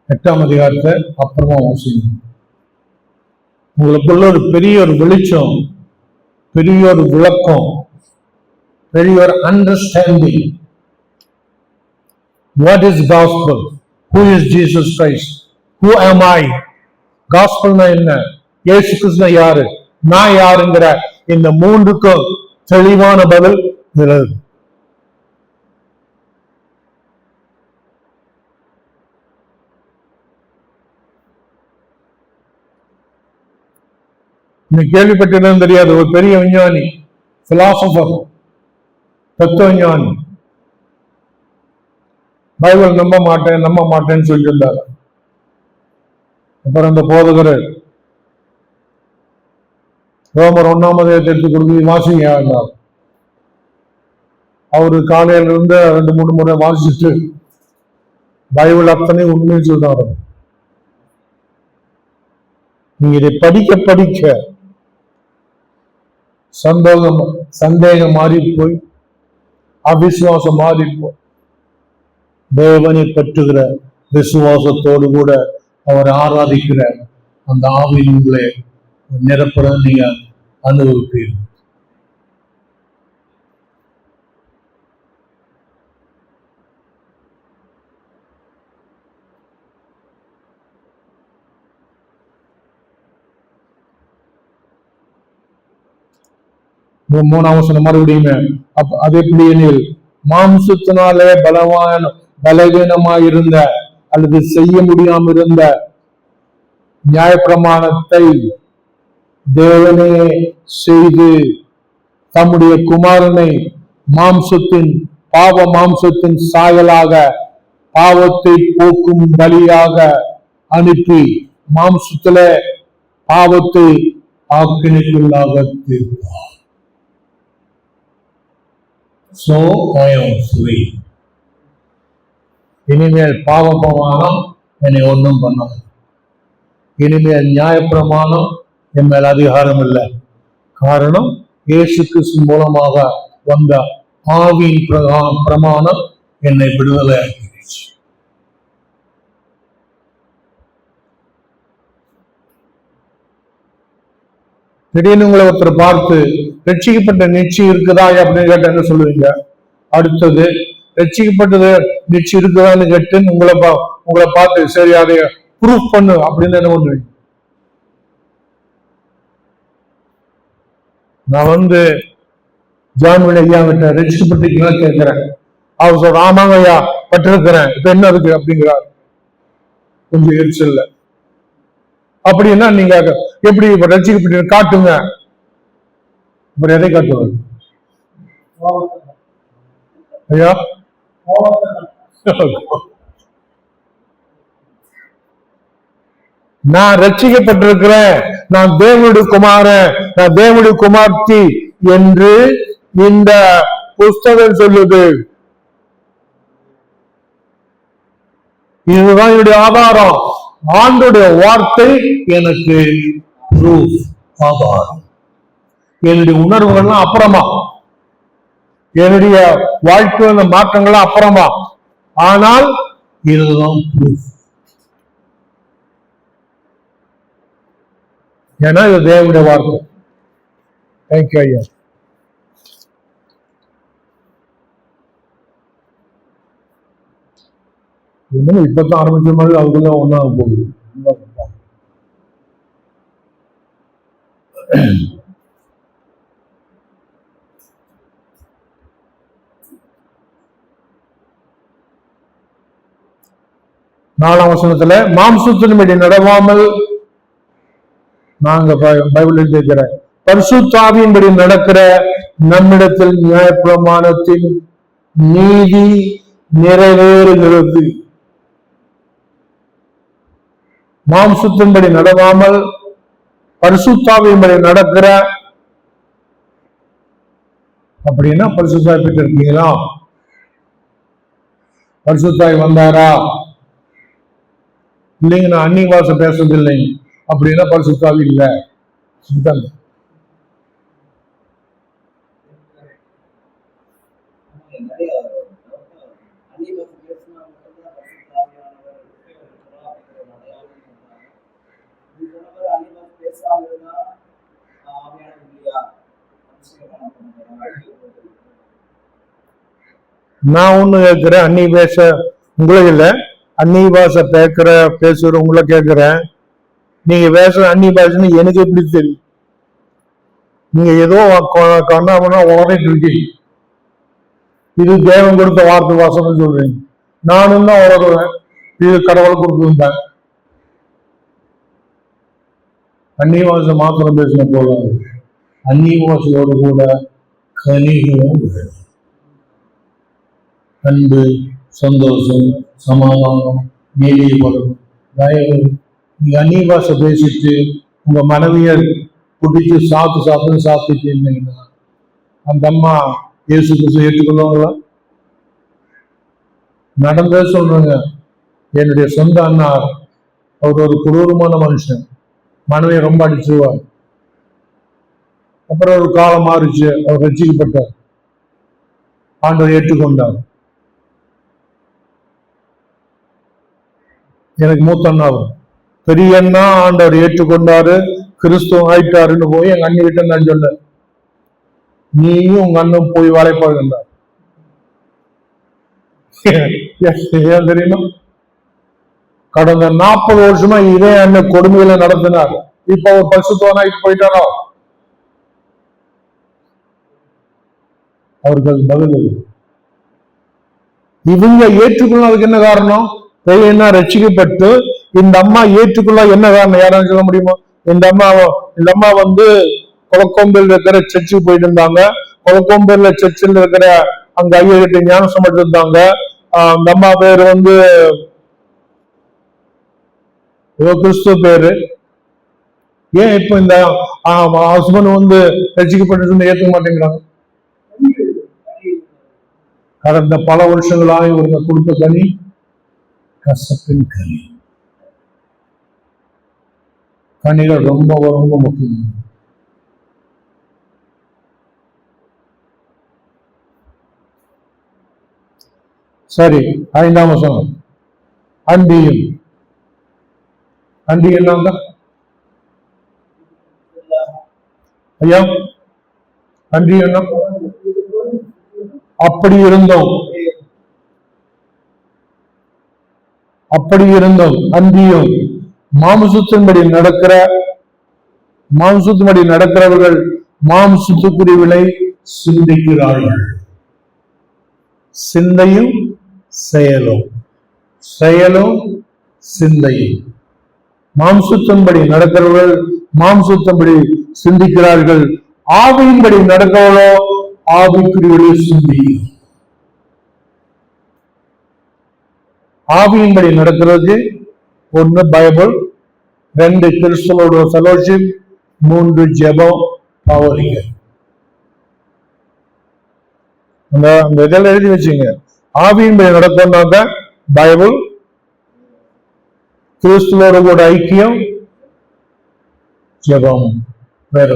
8ஆம் அதிகாரத்தை அப்புறமா வாசிங்க. உங்களுக்குள்ள ஒரு பெரிய ஒரு வெளிச்சம், பெரிய ஒரு விளக்கம், பெரிய ஒரு understanding. What is gospel? Who is Jesus Christ? Who am I? காஸ்பல்னா என்ன? இயேசு கிறிஸ்து யாரு, நான் யாருங்கிற இந்த 3க்கும் தெளிவான பதில் இருக்கிறது. நீ கேள்விப்பட்டிருந்தது தெரியாது, ஒரு பெரிய விஞ்ஞானி, பிலாசபர், தத்துவ ஞானி, பைபிள் நம்ப மாட்டேன்னு சொல்லியிருந்தார். அப்புறம் அந்த போதகர் ரோமர் 1ஆம் அதிகாரத்தை எடுத்து கொடுத்து வாசிங்க. அவரு காலையில இருந்து 2-3 முறை வாசிச்சுட்டு பைபிள் அத்தனை உண்மைன்னு சொல்றாரு. நீங்க இதை படிக்க படிக்க சந்தேகம் மாறி போய் அவிசுவாசம் மாறி போய் தேவனை பற்றுகிற விசுவாசத்தோடு கூட அவர் ஆராதிக்கிற அந்த ஆவியிலே நிரப்புறத நீங்க அனுபவிப்பீர்கள். மூணாம் வசனம் மறுபடியும் அது எப்படி எனில் மாம்சத்தினாலே பலவீனமாயிருந்த அல்லது செய்ய முடியாம இருந்த நியாயப்பிரமாணத்தை தேவனே செய்து தம்முடைய குமாரனை மாம்சத்தின் சாயலாக பாவத்தை போக்கும் பலியாக அனுப்பி மாம்சத்தில பாவத்தை ஆக்கினைக்குள்ளாக தீர்த்தார். So I am free. இனிமேல் பாவ பிரமாணம் என்னை ஒன்றும் பண்ணாது. இனிமேல் நியாயப்பிரமாணம் என் மேல் அதிகாரம் இல்லை. காரணம் இயேசு கிறிஸ்து மூலமாக வந்த ஆவியின் பிரமாணம் என்னை விடுதலை ஆக்கிடுச்சு. திடீர்னு உங்களை ஒருத்தர் பார்த்து ரட்சிக்கப்பட்ட நிச்சயம் இருக்குதா அப்படின்னு கேட்ட என்ன சொல்லுவீங்க? அடுத்தது ரட்சிக்கப்பட்டது நிச்சயம் இருக்குதான்னு கேட்டு உங்களை பார்த்து சரி அதை ப்ரூஃப் பண்ணு அப்படின்னு என்ன பண்ணுவீங்க? நான் ஜான்வின் ஐயா கிட்ட ரட்சிக்கப்பட்டீங்களா கேட்கிறேன். அவர் சொல்ற ஆமாங்க ஐயா பட்டிருக்கிறேன், இப்ப என்ன இருக்கு அப்படிங்கிறார். கொஞ்சம் எரிச்சல்ல. அப்படின்னா நீங்க எப்படி ரட்சிக்கப்பட்ட காட்டுங்க. அப்புறம் எதை காட்டுவாங்க ஐயா? நான் ரட்சிக்கப்பட்டிருக்கிறேன், நான் தேவனுடைய குமாரன், நான் தேவனுடைய குமார்த்தி என்று இந்த புஸ்தகம் சொல்லுது. இதுதான் என்னுடைய ஆதாரம். ஆண்டோடைய வார்த்தை எனக்கு ப்ரூஃப், ஆதாரம். என்னுடைய உணர்வுகள்லாம் அப்புறமா, என்னுடைய வாழ்க்கையில மாற்றங்கள்லாம் அப்புறமா, ஆனால் இதுதான் ப்ரூஃப். ஏன்னா இது தேவனுடைய வார்த்தை. தேங்க்யூ ஐயா. இப்பதான் ஆரம்பிச்ச மாதிரி அதுக்குள்ள ஒன்னாக போகுது. நாலாம் வசனத்துல மாம்சத்தின்படி நடவாமல், நாங்க பைபிள் எழுதியிருக்கிற பரிசுத்தாவியின்படி நடக்கிற நம்மிடத்தில் நியாயப்பிரமாணத்தின் நீதி நிறைவேறுகிறது. மாம்சத்தின்படி நடவாமல் பரிசுத்தாவியின்படி நடக்கிற, அப்படின்னா பரிசுத்தாய் பெற்று இருக்கீங்களா? பரிசுத்தாய் வந்தாரா? இல்லைங்க நான் அந்நிய பாஷை பேசுறது இல்லைங்க அப்படின்னா பரிசுத்தாவி இல்லை. நான் ஒண்ணு கேட்கிறேன், அந்நிய பேச உங்களுக்கு இல்லை, அந்நிய பாஷை பேசுற உங்களை கேட்கிறேன். நீங்க பேசுற அந்நிய பாஷைன்னு எனக்கு எப்படி தெரியும்? நீங்க ஏதோ கண்ணாமனா உளறிட்டு இருக்கீங்க. இது தேவன் கொடுத்த வார்த்தை வாசம் சொல்றீங்க. நானும் தான் உளருவேன், இது கடவுளை கொடுத்துருந்தேன். அந்நிய பாஷை மாத்திரம் பேசின போதாது, அந்நிய பாஷையோடு கூட கனிகளும் வேணும். அன்பு, சந்தோஷம், சமாதானம், நீதிபடும், தயவு. நீங்க அந்நிய பாஷை பேசிட்டு உங்க மனைவியர் குடிச்சு சாப்பிட்டு இருந்தீங்கன்னா அந்த அம்மா இயேசு கிறிஸ்து ஏற்றுக்கொள்வாங்களா? நடந்தே சொல்றேங்க. என்னுடைய சொந்த அண்ணார், அவர் ஒரு கொடூரமான மனுஷன், மனைவியை ரொம்ப அடிச்சிருவார். அப்புறம் ஒரு காலம் மாறிச்சு, அவர் ரட்சிக்கப்பட்டார், ஆண்டவர் ஏற்றுக்கொண்டார். எனக்கு மூத்த அண்ணா, பெரிய அண்ணா ஆண்டவர் ஏற்றுக்கொண்டாரு, கிறிஸ்துவ ஆயிட்டாருன்னு போய் எங்க அண்ணி கிட்ட நான் சொன்னேன், நீயும் உங்க அண்ணன் போய் வாழைப்பாடுங்க. ஏன் தெரியுமா? கடந்த 40 வருஷமா இதே அண்ணன் கொடுமையில நடத்தினார். இப்ப அவர் பரிசுத்தவனாயிட்டு போயிட்டாரோ? அவர்கள் பதில் இவங்க ஏற்றுக்கொள்ள அதுக்கு என்ன காரணம்? என்ன ரட்சிக்கப்பட்டு இந்த அம்மா ஏற்றுக்கொள்ள என்ன காரணம்? யாராலும் சொல்ல முடியுமா? இந்த அம்மா வந்து கொலக்கோம்பில் இருக்கிற சர்ச்சுக்கு போயிட்டு இருந்தாங்க. கொலக்கோம்பில் சர்ச்சில் இருக்கிற அங்க ஐயர்கிட்ட ஞானம் சமட்டு இருந்தாங்க. அந்த அம்மா பேரு வந்து கிறிஸ்துவ பேரு. ஏன் இப்ப இந்த ஹஸ்பண்ட் வந்து ரட்சிக்கப்பட்டு ஏற்க மாட்டேங்கிறாங்க? கடந்த பல வருஷங்களாக இவங்க கொடுத்த கனி கசப்பின் கனி. கனிகள் ரொம்ப ரொம்ப முக்கியம். சரி, 5ஆம் வசனம். அண்டியும் அண்டி என்னங்க ஐயா? அண்டி என்ன? அப்படி இருந்தோம் அந்தியும் மாம்சத்தின்படி நடக்கிறவர்கள் மாம்சத்துக்குரியவளை சிந்திக்கிறார்கள். சிந்தையும் செயலும் சிந்தையும். மாம்சத்தின்படி நடக்கிறவர்கள் மாம்சத்தின்படி சிந்திக்கிறார்கள், ஆவியின்படி நடக்கிறவர்களோ ஆவிக்குரியவளை சிந்தியும். ஆவியின்படி நடக்கிறது 1 பைபிள், 2 கிறிஸ்துவோட ஃபெலோஷிப், 3 ஜெபம், பவரிங்க. அந்த இதெல்லாம் எழுதி வச்சுங்க. ஆவியின்படி நடக்கணும்னாக்க பைபிள், கிறிஸ்துவோட கூட ஐக்கியம், ஜெபம். வேற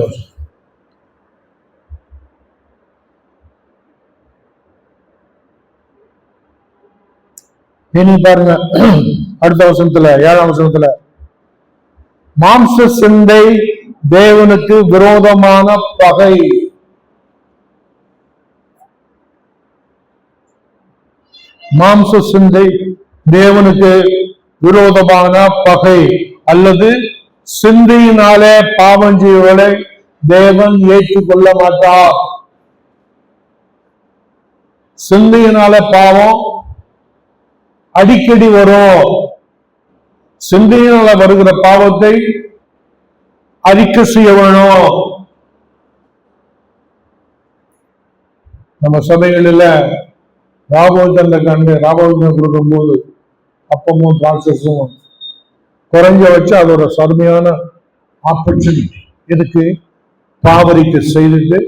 இனி பாருங்க அடுத்த வசனத்துல 7ஆம் வசனத்துல, மாம்ச சிந்தை தேவனுக்கு விரோதமான பகை. மாம்ச சிந்தை தேவனுக்கு விரோதமான பகை, அல்லது சிந்தையினாலே பாவம் செய்வதை தேவன் ஏற்றுக்கொள்ள மாட்டார். சிந்தையினால பாவம் அடிக்கடி வரும். சிந்தையினால வருகிற பாவத்தை அறிக்கை செய்ய வேணும். நம்ம சபைகளில் ராபோஜனம் கொடுக்கும் போது அப்பமும் திராட்சஸும் குறைஞ்ச வச்சு அதோட சருமையான ஆப்பர்ச்சுனிட்டி இதுக்கு பாவரிக்கை செய்துட்டு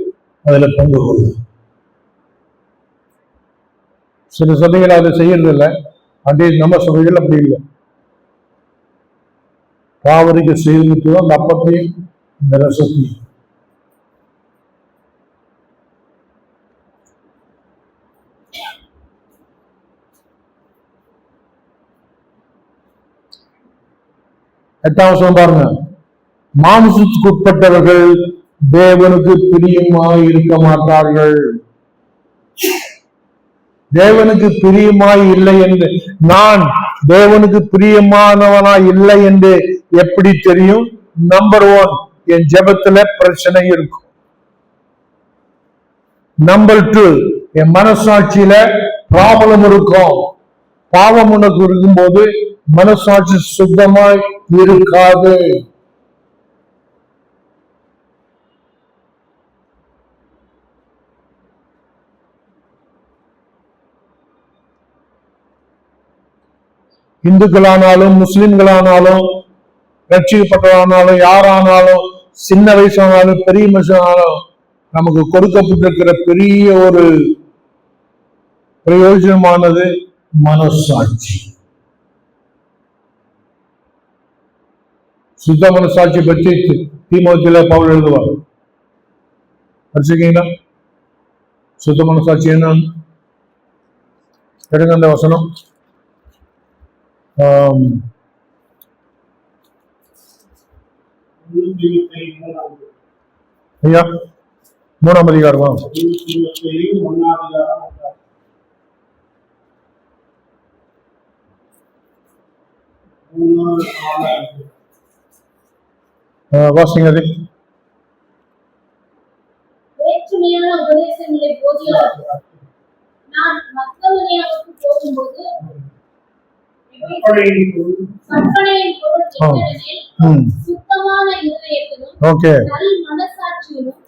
அதுல பங்கு கொள்ளும். சில சபைகள் அதை செய்யறது இல்லை. அதே நம்ம சபைகள் அப்படி இல்லை. பாவரிக்கை செய்துட்டு அந்த அப்பத்தையும் இந்த ரசத்தையும். எட்டாம் பாருங்க, மாம்சத்துக்கு உட்பட்டவர்கள் தேவனுக்கு பிரியமாய் இருக்க மாட்டார்கள். தேவனுக்கு பிரியமாய் இல்லை என்று, நான் தேவனுக்கு பிரியமானவனா இல்லை என்று எப்படி தெரியும்? நம்பர் 1, என் ஜெபத்துல பிரச்சனை இருக்கும். நம்பர் 2, என் மனசாட்சியில ப்ராப்ளம் இருக்கும். பாவம் உனக்கு இருக்கும்போது மனசாட்சி சுத்தமாய் இருக்காது. இந்துக்களானாலும் முஸ்லிம்களானாலும் ரட்சிக்கப்பட்டவரானாலும் யாரானாலும் சின்ன வயசானாலும் பெரிய மனுஷனாலும் நமக்கு கொடுக்கப்பட்டிருக்கிற பெரிய ஒரு பிரயோஜனமானது மனசாட்சி. சுத்த மனசாட்சி பற்றி தீமோத்தேயுல பவுல் எழுதுவார். படிச்சிருக்கீங்களா? சுத்த மனசாட்சி என்ன? எடுங்க அந்த வசனம். ஐயா 3ஆம் அதிகாரமா? வாசிங்க அது. வேற்றுமையான உபதேசங்களை போதியார் நான் மக்களியாவுக்கு போகும்போது கற்பனையின் பொருள் என்னவெனில் சுத்தமான இதயத்திலும் நல் மனசாட்சியிலும்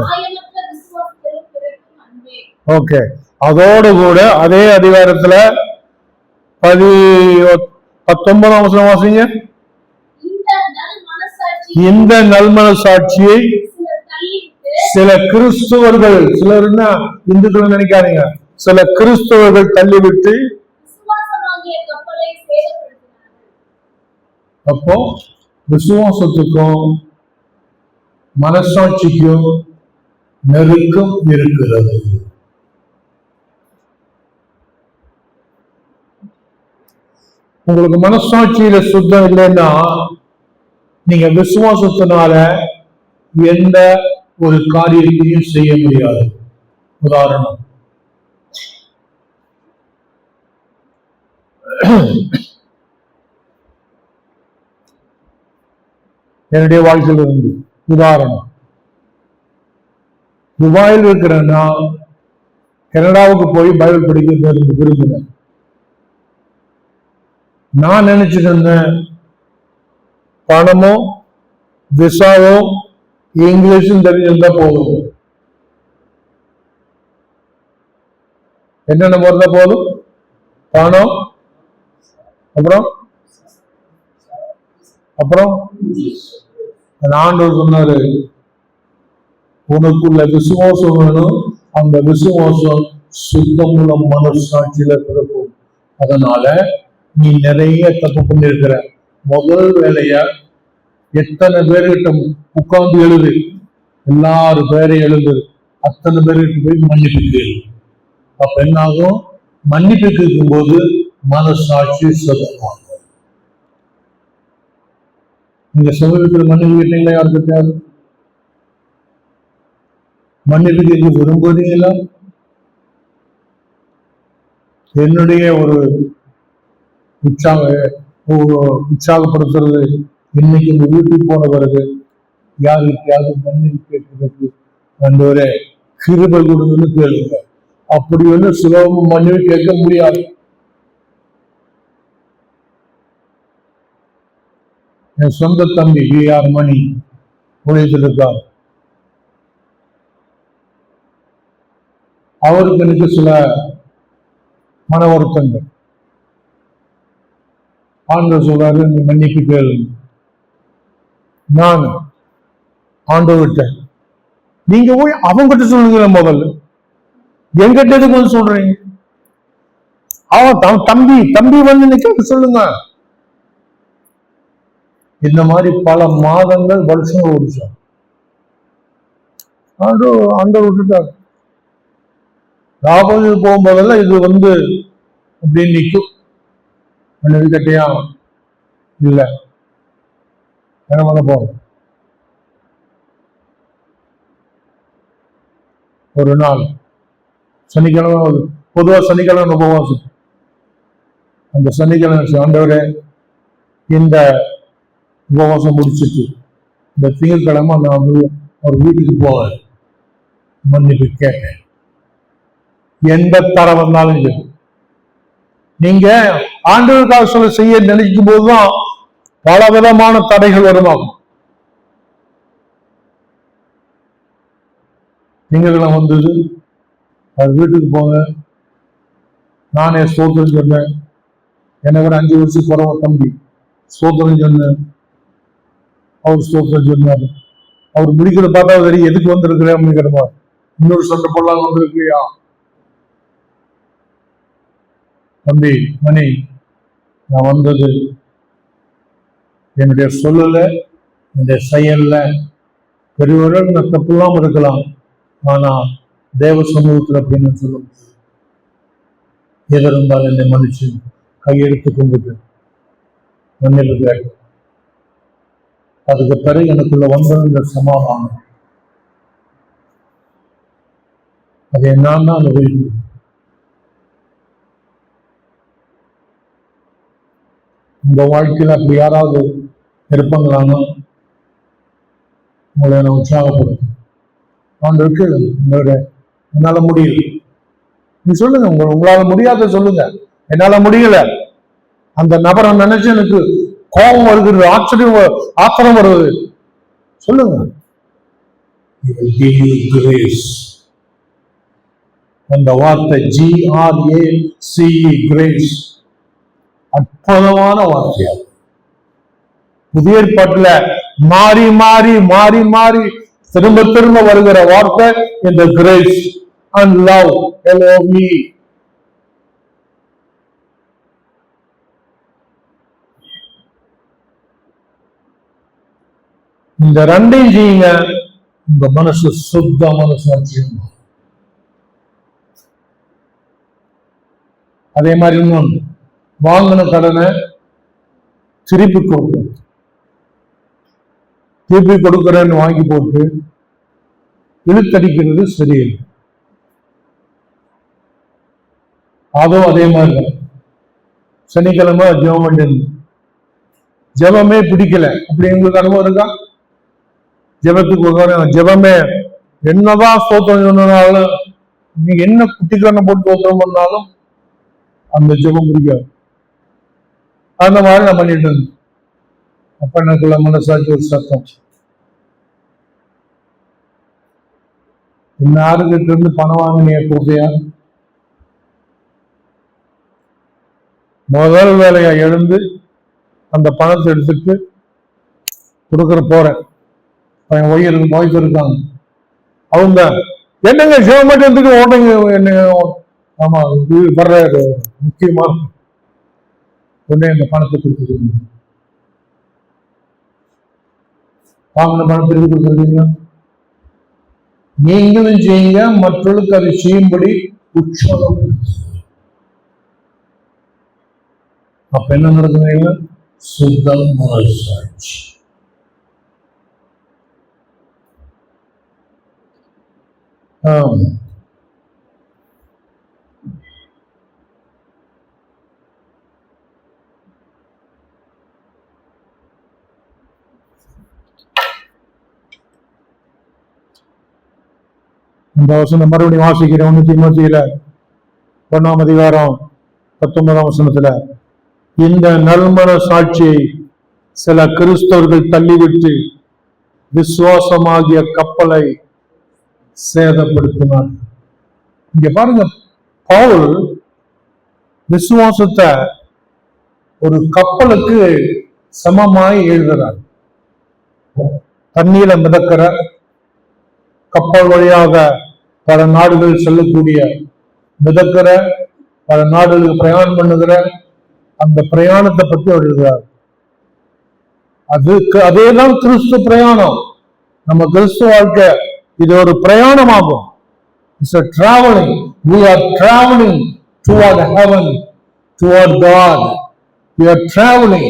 மாயமற்ற விசுவாசத்திலும் பிறக்கும் அன்பே. ஓகே, அதோடு கூட அதே அதிகாரத்துல 19ஆம் வசனம் வாசிங்க. இந்த நல்மனசாட்சியை சில கிறிஸ்துவர்கள், சிலர்னா இந்துக்கள் நினைக்காதீங்க, சில கிறிஸ்துவர்கள் தள்ளிவிட்டு அப்போ விசுவாசத்துக்கும் மனசாட்சிக்கும் நெருக்கம் இருக்கிறது. உங்களுக்கு மனசாட்சியில சுத்தம் இல்லைன்னா நீங்க விசுவாசத்தினால எந்த ஒரு காரியத்தையும் செய்ய முடியாது. உதாரணம், என்னுடைய வாழ்க்கையில் இருந்து உதாரணம், துபாயில் இருக்கிறேன்னா கனடாவுக்கு போய் பைபிள் படிக்க விரும்புகிறேன். நான் நினைச்சிட்டு இருந்தேன் பணமோ விசாவோ இங்கிலீஷும் தெரிஞ்சிருந்தா போதும். என்னென்ன போறதா போதும்? பணம், அப்புறம் ஆண்டவர் சொன்னாரு, உனக்குள்ள விசுவாசம் வேணும், அந்த விசுவாசம் சுத்தமுள்ள மனசாட்சியில பிறக்கும். அதனால நீ நிறைய தப்பு பண்ணிருக்கிற. முதல் வேலையா எத்தனை பேர்கிட்ட உட்கார்ந்து எழுது, எல்லாரும் பேரையும் எழுது, அத்தனை பேருக்கு போய் மன்னிப்பு கேளு. அப்ப என்ன ஆகும்? மன்னிப்பு கேட்கும் போது மனசாட்சி சுத்தமாகும். நீங்க சமூகத்தில் மன்னிப்பு கேட்டீங்களா? யாருக்கிட்டாரு மன்னிப்பு கேட்க விரும்புறீங்களா? என்னுடைய ஒரு உற்சாகப்படுத்துறது, இன்னைக்கு உங்க வீட்டுக்கு போன பிறகு யாருக்கையாவது மன்னிப்பு கேட்கறதுக்கு ஆண்டவரே கிருபை கொடுங்கன்னு கேளுங்க. அப்படி ஒன்று சுலபமா மன்னிப்பு கேட்க முடியாது. என் சொந்த தம்பி வி.ஆர். மணி ஊழியத்தில் இருக்கார். அவருக்கு எனக்கு சில மன வருத்தங்கள். ஆண்டவர் சொல்றாரு, நீ மன்னிப்பு கேளு. நான் ஆண்டவர்கிட்ட, நீங்க போய் அவங்கிட்ட சொல்லுங்க, முதல்ல எங்கிட்ட எதுக்கு வந்து சொல்றீங்க? அவன் தம்பி வந்து நிக்க சொல்லுங்க. இந்த மாதிரி பல மாதங்கள் வருஷங்கள் ஓடிச்சோம். ஆண்டவர் விட்டுட்டார். ராபோது போகும்போதெல்லாம் இது வந்து அப்படின்னு நிற்கும். கட்டியா இல்ல என்ன பண்ண போறோம்? ஒரு நாள் சனிக்கிழமை, பொதுவா சனிக்கிழமை உபவாசம். அந்த சனிக்கிழமை ஆண்டவரே இந்த உபவாசம் முடிச்சுட்டு இந்த திங்கட்கிழமை நான் ஒரு வீட்டுக்கு போவேன், மன்னிப்பு கேட்டேன். எந்த தர வந்தாலும் நீங்க ஆண்டவருக்காக சொல்ல செய்ய நினைக்கும் போதுதான் பல விதமான தடைகள் வருமாகும். திங்கட்கிழமை வந்தது, அது வீட்டுக்கு போங்க, நானே சோதனை சொன்னேன். எனக்கு ஒரு 5 வருஷம் குறவ தம்பி சோதனை சொன்னேன். அவர் சோதனை சொன்னாரு. அவர் முடிக்கிறத பார்த்தா தெரியும் எதுக்கு வந்திருக்கிறேன் அப்படிங்கிறமா. இன்னொரு சண்டை போடலாம் வந்திருக்கியா தம்பி மணி? நான் வந்தது என்னுடைய சொல்லல, என்னுடைய செயல்ல பெரியவர்கள் நான் தப்பு இல்லாம இருக்கலாம். ஆனா தேவ சமூகத்தில் அப்படின்னு சொல்ல முடியும். எது இருந்தாலும் என்னை மன்னிச்சு கையெடுத்து கும்பிட்டு மன்னிப்பு கேட்டு அதுக்கு பிறகு எனக்குள்ள வந்தது இந்த சமாதானம். அது என்னன்னா அனுபவிக்கும். உங்க வாழ்க்கையில அப்படி யாராவது இருப்பாங்களான்னா உங்களை நான் உற்சாகப்படுத்தும். ஆண்டவருக்கு என்னால முடியல, நீ சொல்லுங்க. உங்களால முடியாத சொல்லுங்க. என்னால முடியல. அந்த நபரை நினைச்சு எனக்கு கோபம் வருகிறது, ஆத்திரம் வருது, சொல்லுங்க. அந்த வார்த்தை GRACE, கிரேஸ், அற்புதமான வார்த்தையா. புதிய ஏற்பாட்டுல மாறி மாறி மாறி மாறி திரும்ப திரும்ப வருகிற வார்த்தை இந்த கிரேஸ் அண்ட் லவ், LOVE. இந்த ரெண்டையும் செய்யுங்க, உங்க மனசு சுத்த மனசாட்சியம். அதே மாதிரி இன்னொன்று, வாங்கின கடனை திருப்பி கொடுக்கணும். திருப்பி கொடுக்கிறேன்னு வாங்கி போட்டு இழுத்தடிக்கிறது சரியில்லை. அதுவும் அதே மாதிரி சனிக்கிழமை ஜெபம் பண்ணி ஜெபமே பிடிக்கல, அப்படி எங்களுக்கு அனுபவம் இருக்கா? ஜெபத்துக்கு ஜெபமே என்னதான் ஸ்தோத்திரம் சொன்னாலும், நீங்க என்ன குட்டிக்காரனை போட்டு ஸ்தோத்திரம் பண்ணாலும் அந்த ஜெபம் பிடிக்காது. அந்த மாதிரி நான் பண்ணிட்டு இருந்தேன். அப்ப எனக்குள்ள மனசாட்சி ஒரு சத்தம், யாருக்கிட்ட இருந்து பணம் வாங்கினிய கூப்பியா? முதல் வேலையா எழுந்து அந்த பணத்தை எடுத்துட்டு கொடுக்கற போறேன். என் ஒய்ஃப் இருக்காங்க, அவங்க என்னங்க சிவமட்டி எடுத்துட்டு ஓட்டுங்க என்ன? ஆமா, இது வர்ற முக்கியமா உடனே அந்த பணத்தை கொடுத்துட்டு வாங்கின பணத்தை எடுத்து கொடுத்துருக்கீங்க. நீங்களும் செய்யுங்க, மற்றவர்களுக்கு அதை செய்யும்படி உற்சாகம். அப்ப என்ன நடக்குதுங்க? சுத்தம் மனசாட்சி. இந்த வசனம் மறுபடியும் வாசிக்கிறேன். 1 தீமோத்தேயுல 1ஆம் அதிகாரம் 19ஆம் வசனத்துல, இந்த நல்மன சாட்சியை சில கிறிஸ்தவர்கள் தள்ளிவிட்டு விசுவாசமாகிய கப்பலை சேதப்படுத்தினார். இங்க பாருங்க, பவுல் விசுவாசத்தை ஒரு கப்பலுக்கு சமமாய் எழுதுறார். தண்ணீர மிதக்கிற கப்பல் வழியாக பல நாடுகள் செல்லக்கூடிய, மிதக்கிற பல நாடுகளுக்கு பிரயாணம் பண்ணுகிற அந்த பிரயாணத்தை பற்றி அவர் எழுதுறார். அதுக்கு அதேதான் கிறிஸ்து பிரயாணம். நம்ம கிறிஸ்து வாழ்க்கை இது ஒரு பிரயாணமாகும். It's a traveling. We are traveling toward heaven, toward God. We are traveling.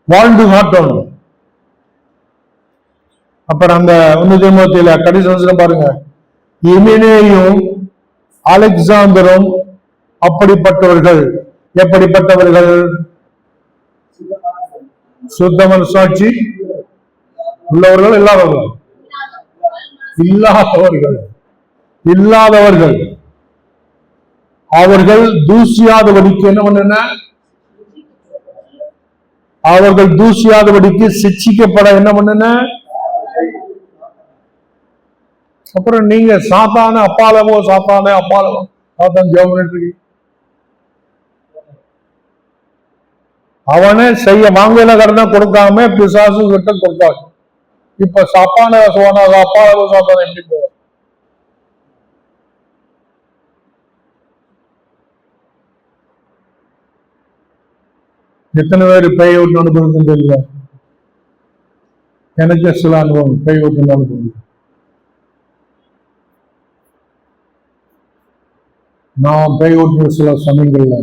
வாழ்ந்து காட்டணும். அப்புறம் அந்த 1 தீமோத்தேயுல கடைசி வசனம் பாருங்க, இமினேயும் அலெக்சாந்தரும் அப்படிப்பட்டவர்கள். எப்படிப்பட்டவர்கள்? சுத்த மனசாட்சி உள்ளவர்கள், இல்லாதவர்கள்? இல்லாதவர்கள். அவர்கள் தூசியாதபடிக்கு என்ன பண்ண? அவர்கள் தூசியாதபடிக்கு சிட்சிக்கப்பட என்ன பண்ண? அப்புறம் நீங்க சாத்தான அப்பாலவோ சாத்தான் ஜெபம் அவனே செய்ய வாங்கல கடனை கொடுக்காம பிசாசு கிட்ட கொடுத்தாச்சு. இப்ப சாப்பான அப்பாலவோ சாத்தான எப்படி போகும்? எத்தனை பேர் பேய் ஓட்டு அனுபவம் தெரியல. எனக்கு சில அனுபவம் பேய் ஓட்டு அனுபவம். நான் பேய் ஓட்டுற சில சமயங்கள்ல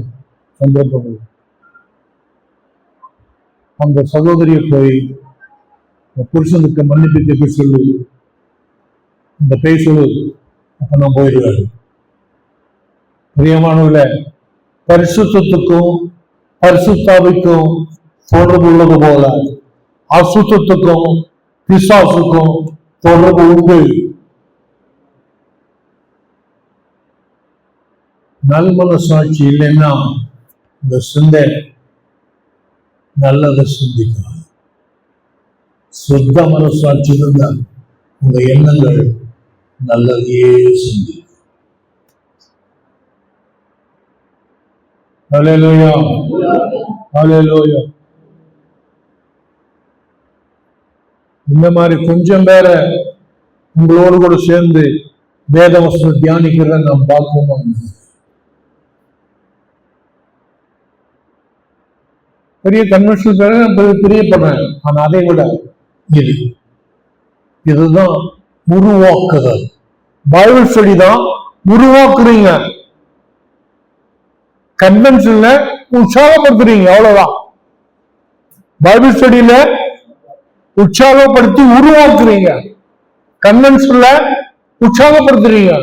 சந்தர்ப்பங்கள் அந்த சகோதரியை போய் புருஷனுக்கு மன்னிப்பு கேட்க சொல்லு, இந்த பேய் சொல்லு, அப்ப நான் போயிடுவாரு. பிரியமானவர்கள, பரிசுத்தத்துக்கும் பரிசுத்தாவிக்கும் தொடர்பு உள்ளது போல அசுத்தத்துக்கும் பிசாசுக்கும் தொடர்பு உண்டு. நல்மனசாட்சி இல்லைன்னா இந்த சிந்தை நல்லதை சிந்திக்காது. சுத்த மனசாட்சி இருந்தால் உங்க எண்ணங்கள் நல்லதையே சிந்திக்கும். ஹல்லேலூயா, ஹல்லேலூயா. இந்த மாதிரி கொஞ்சம் பேர உங்களோடு கூட சேர்ந்து வேதவசனம் தியானிக்கிறத நாம் பார்க்கணும். பெரிய கன்வென்ஷன் பேர நான் பிரியப்படுறேன். ஆனா அதை விட இதுதான் உருவாக்குதல். பைபிள் ஸ்டடி தான் உருவாக்குறீங்க, கன்வென்ஷன்ல உற்சாகப்படுத்துறீங்க, அவ்வளவுதான். பைபிள் ஸ்டடியில உற்சாகப்படுத்தி உருவாக்குறீங்க, கன்வென்ஷன்ல உற்சாகப்படுத்துறீங்க.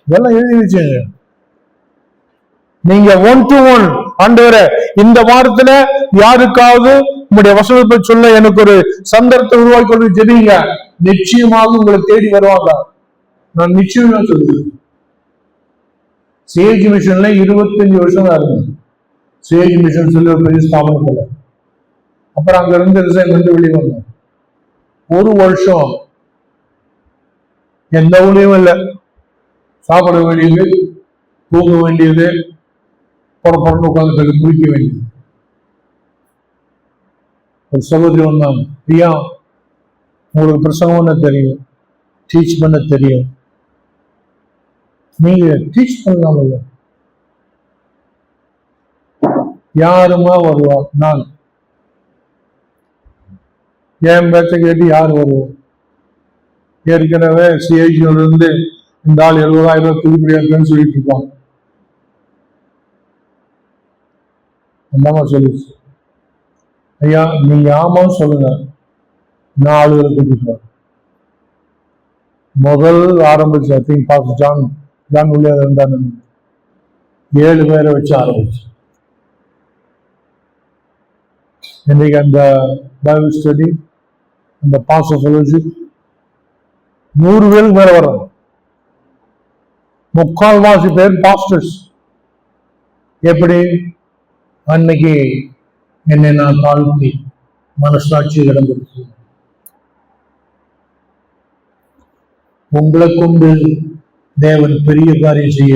இதெல்லாம் எழுதி வச்சுங்க. நீங்க 1 to 1 ஆண்டவரே இந்த வாரத்துல யாருக்காவது உங்களுடைய வசனத்தை சொல்ல எனக்கு ஒரு சந்தர்ப்பத்தை உருவாக்கி கொண்டு ஜெபிங்க, நிச்சயமாக உங்களை தேடி வருவாங்க. நான் நிச்சயமா சொல்லுவேன். சேஜ் மிஷன்ல 25 வருஷம் தான் இருந்தேன். சேஜ் மிஷன் சொல்லி ஒரு பெரிய ஸ்தாபனத்துல. அப்புறம் அங்க இருந்து ரிசைன் பண்ணி வெளியே வந்தேன். 1 வருஷம் எந்த ஊழியும் இல்லை. சாப்பிட வேண்டியது, தூங்க வேண்டியது, புறப்படணும், உட்காந்து குளிக்க வேண்டியது. ஒரு சகோதரி வந்தாங்க, பிரியா உங்களுக்கு பிரசங்கம் பண்ண தெரியும், டீச் பண்ண தெரியும், நீங்க டீச் பண்ணலாம். யாருமா வருவா? நான் என் பேச்ச கேட்டு யார் வருவோம்? ஏற்கனவே சிஐஜியோட இருந்து இந்த ஆள் 70,000 திருப்பி சொல்லிட்டு இருப்பாங்க. அந்தமா சொல்லிச்சு, ஐயா நீங்க ஆமான்னு சொல்லுங்க, 4 பேரை கூட்டிட்டு வர. முதல் ஆரம்பிச்சு ஐ திங்க் பாஸ்டர் ஜான் உள்ளே இருந்தாங்க, 7 பேரை வச்சு ஆரம்பிச்சு. இன்னைக்கு அந்த பைபிள் ஸ்டடி, அந்த பாஸ்டர் ஃபெலோஷிப் 100 பேருக்கு மேல வர்றாங்க. 3/4 பேர் பாஸ்டர்ஸ். எப்படி? அன்னைக்கு என்னை நான் தாழ்த்தி மனசாட்சி இடம் கொடுத்து உங்களை கொண்டு தேவன் பெரிய காரியம் செய்ய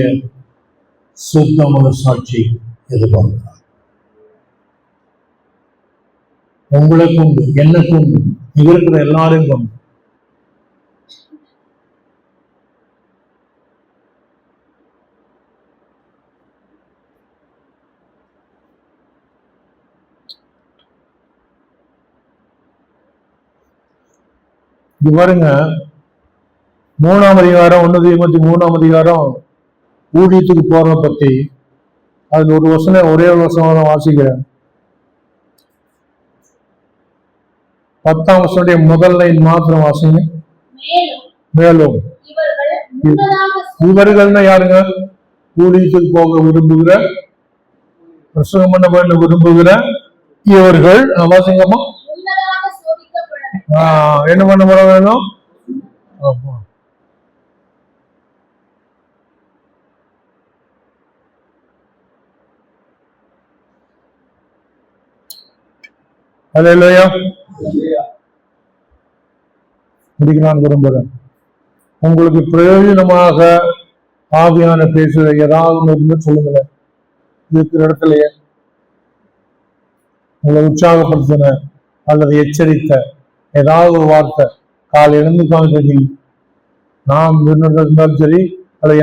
சுத்த மனசாட்சி எதிர்பார்க்கிறார். உங்களை கொண்டு, என்ன கொண்டு, இங்க இருக்கிற எல்லாரையும் கொண்டு. இது பாருங்க, 3ஆம் அதிகாரம் 1 தீமோத்தேயு 3ஆம் அதிகாரம் ஊழியத்துக்கு போறத பத்தி அதுல ஒரு வசனம், ஒரே ஒரு வசனம் வாசிக்கிறேன். 10ஆம் வசனுடைய முதல் லைன் மாத்திரம் வாசிங்க. மேலும் இவர்கள்னா யாருங்க? ஊழியத்துக்கு போக விரும்புகிற, பிரசங்கம் பண்ண வேண்டும் விரும்புகிற இவர்கள். வாசிங்கம்மா. என்ன பண்ண போற வேணும்? அல்லேலூயா. இதுக்கு நான் விரும்புகிறேன். உங்களுக்கு பிரயோஜனமாக ஆவியான பேசுற ஏதாவது இருந்து சொல்லுங்களேன். இருக்கிற இடத்துலயே உங்களை உற்சாகப்படுத்தின அல்லது எச்சரித்த ஏதாவது ஒரு வார்த்தை, காலை எழுந்து காமிச்சு நாம் இருந்தாலும் சரி,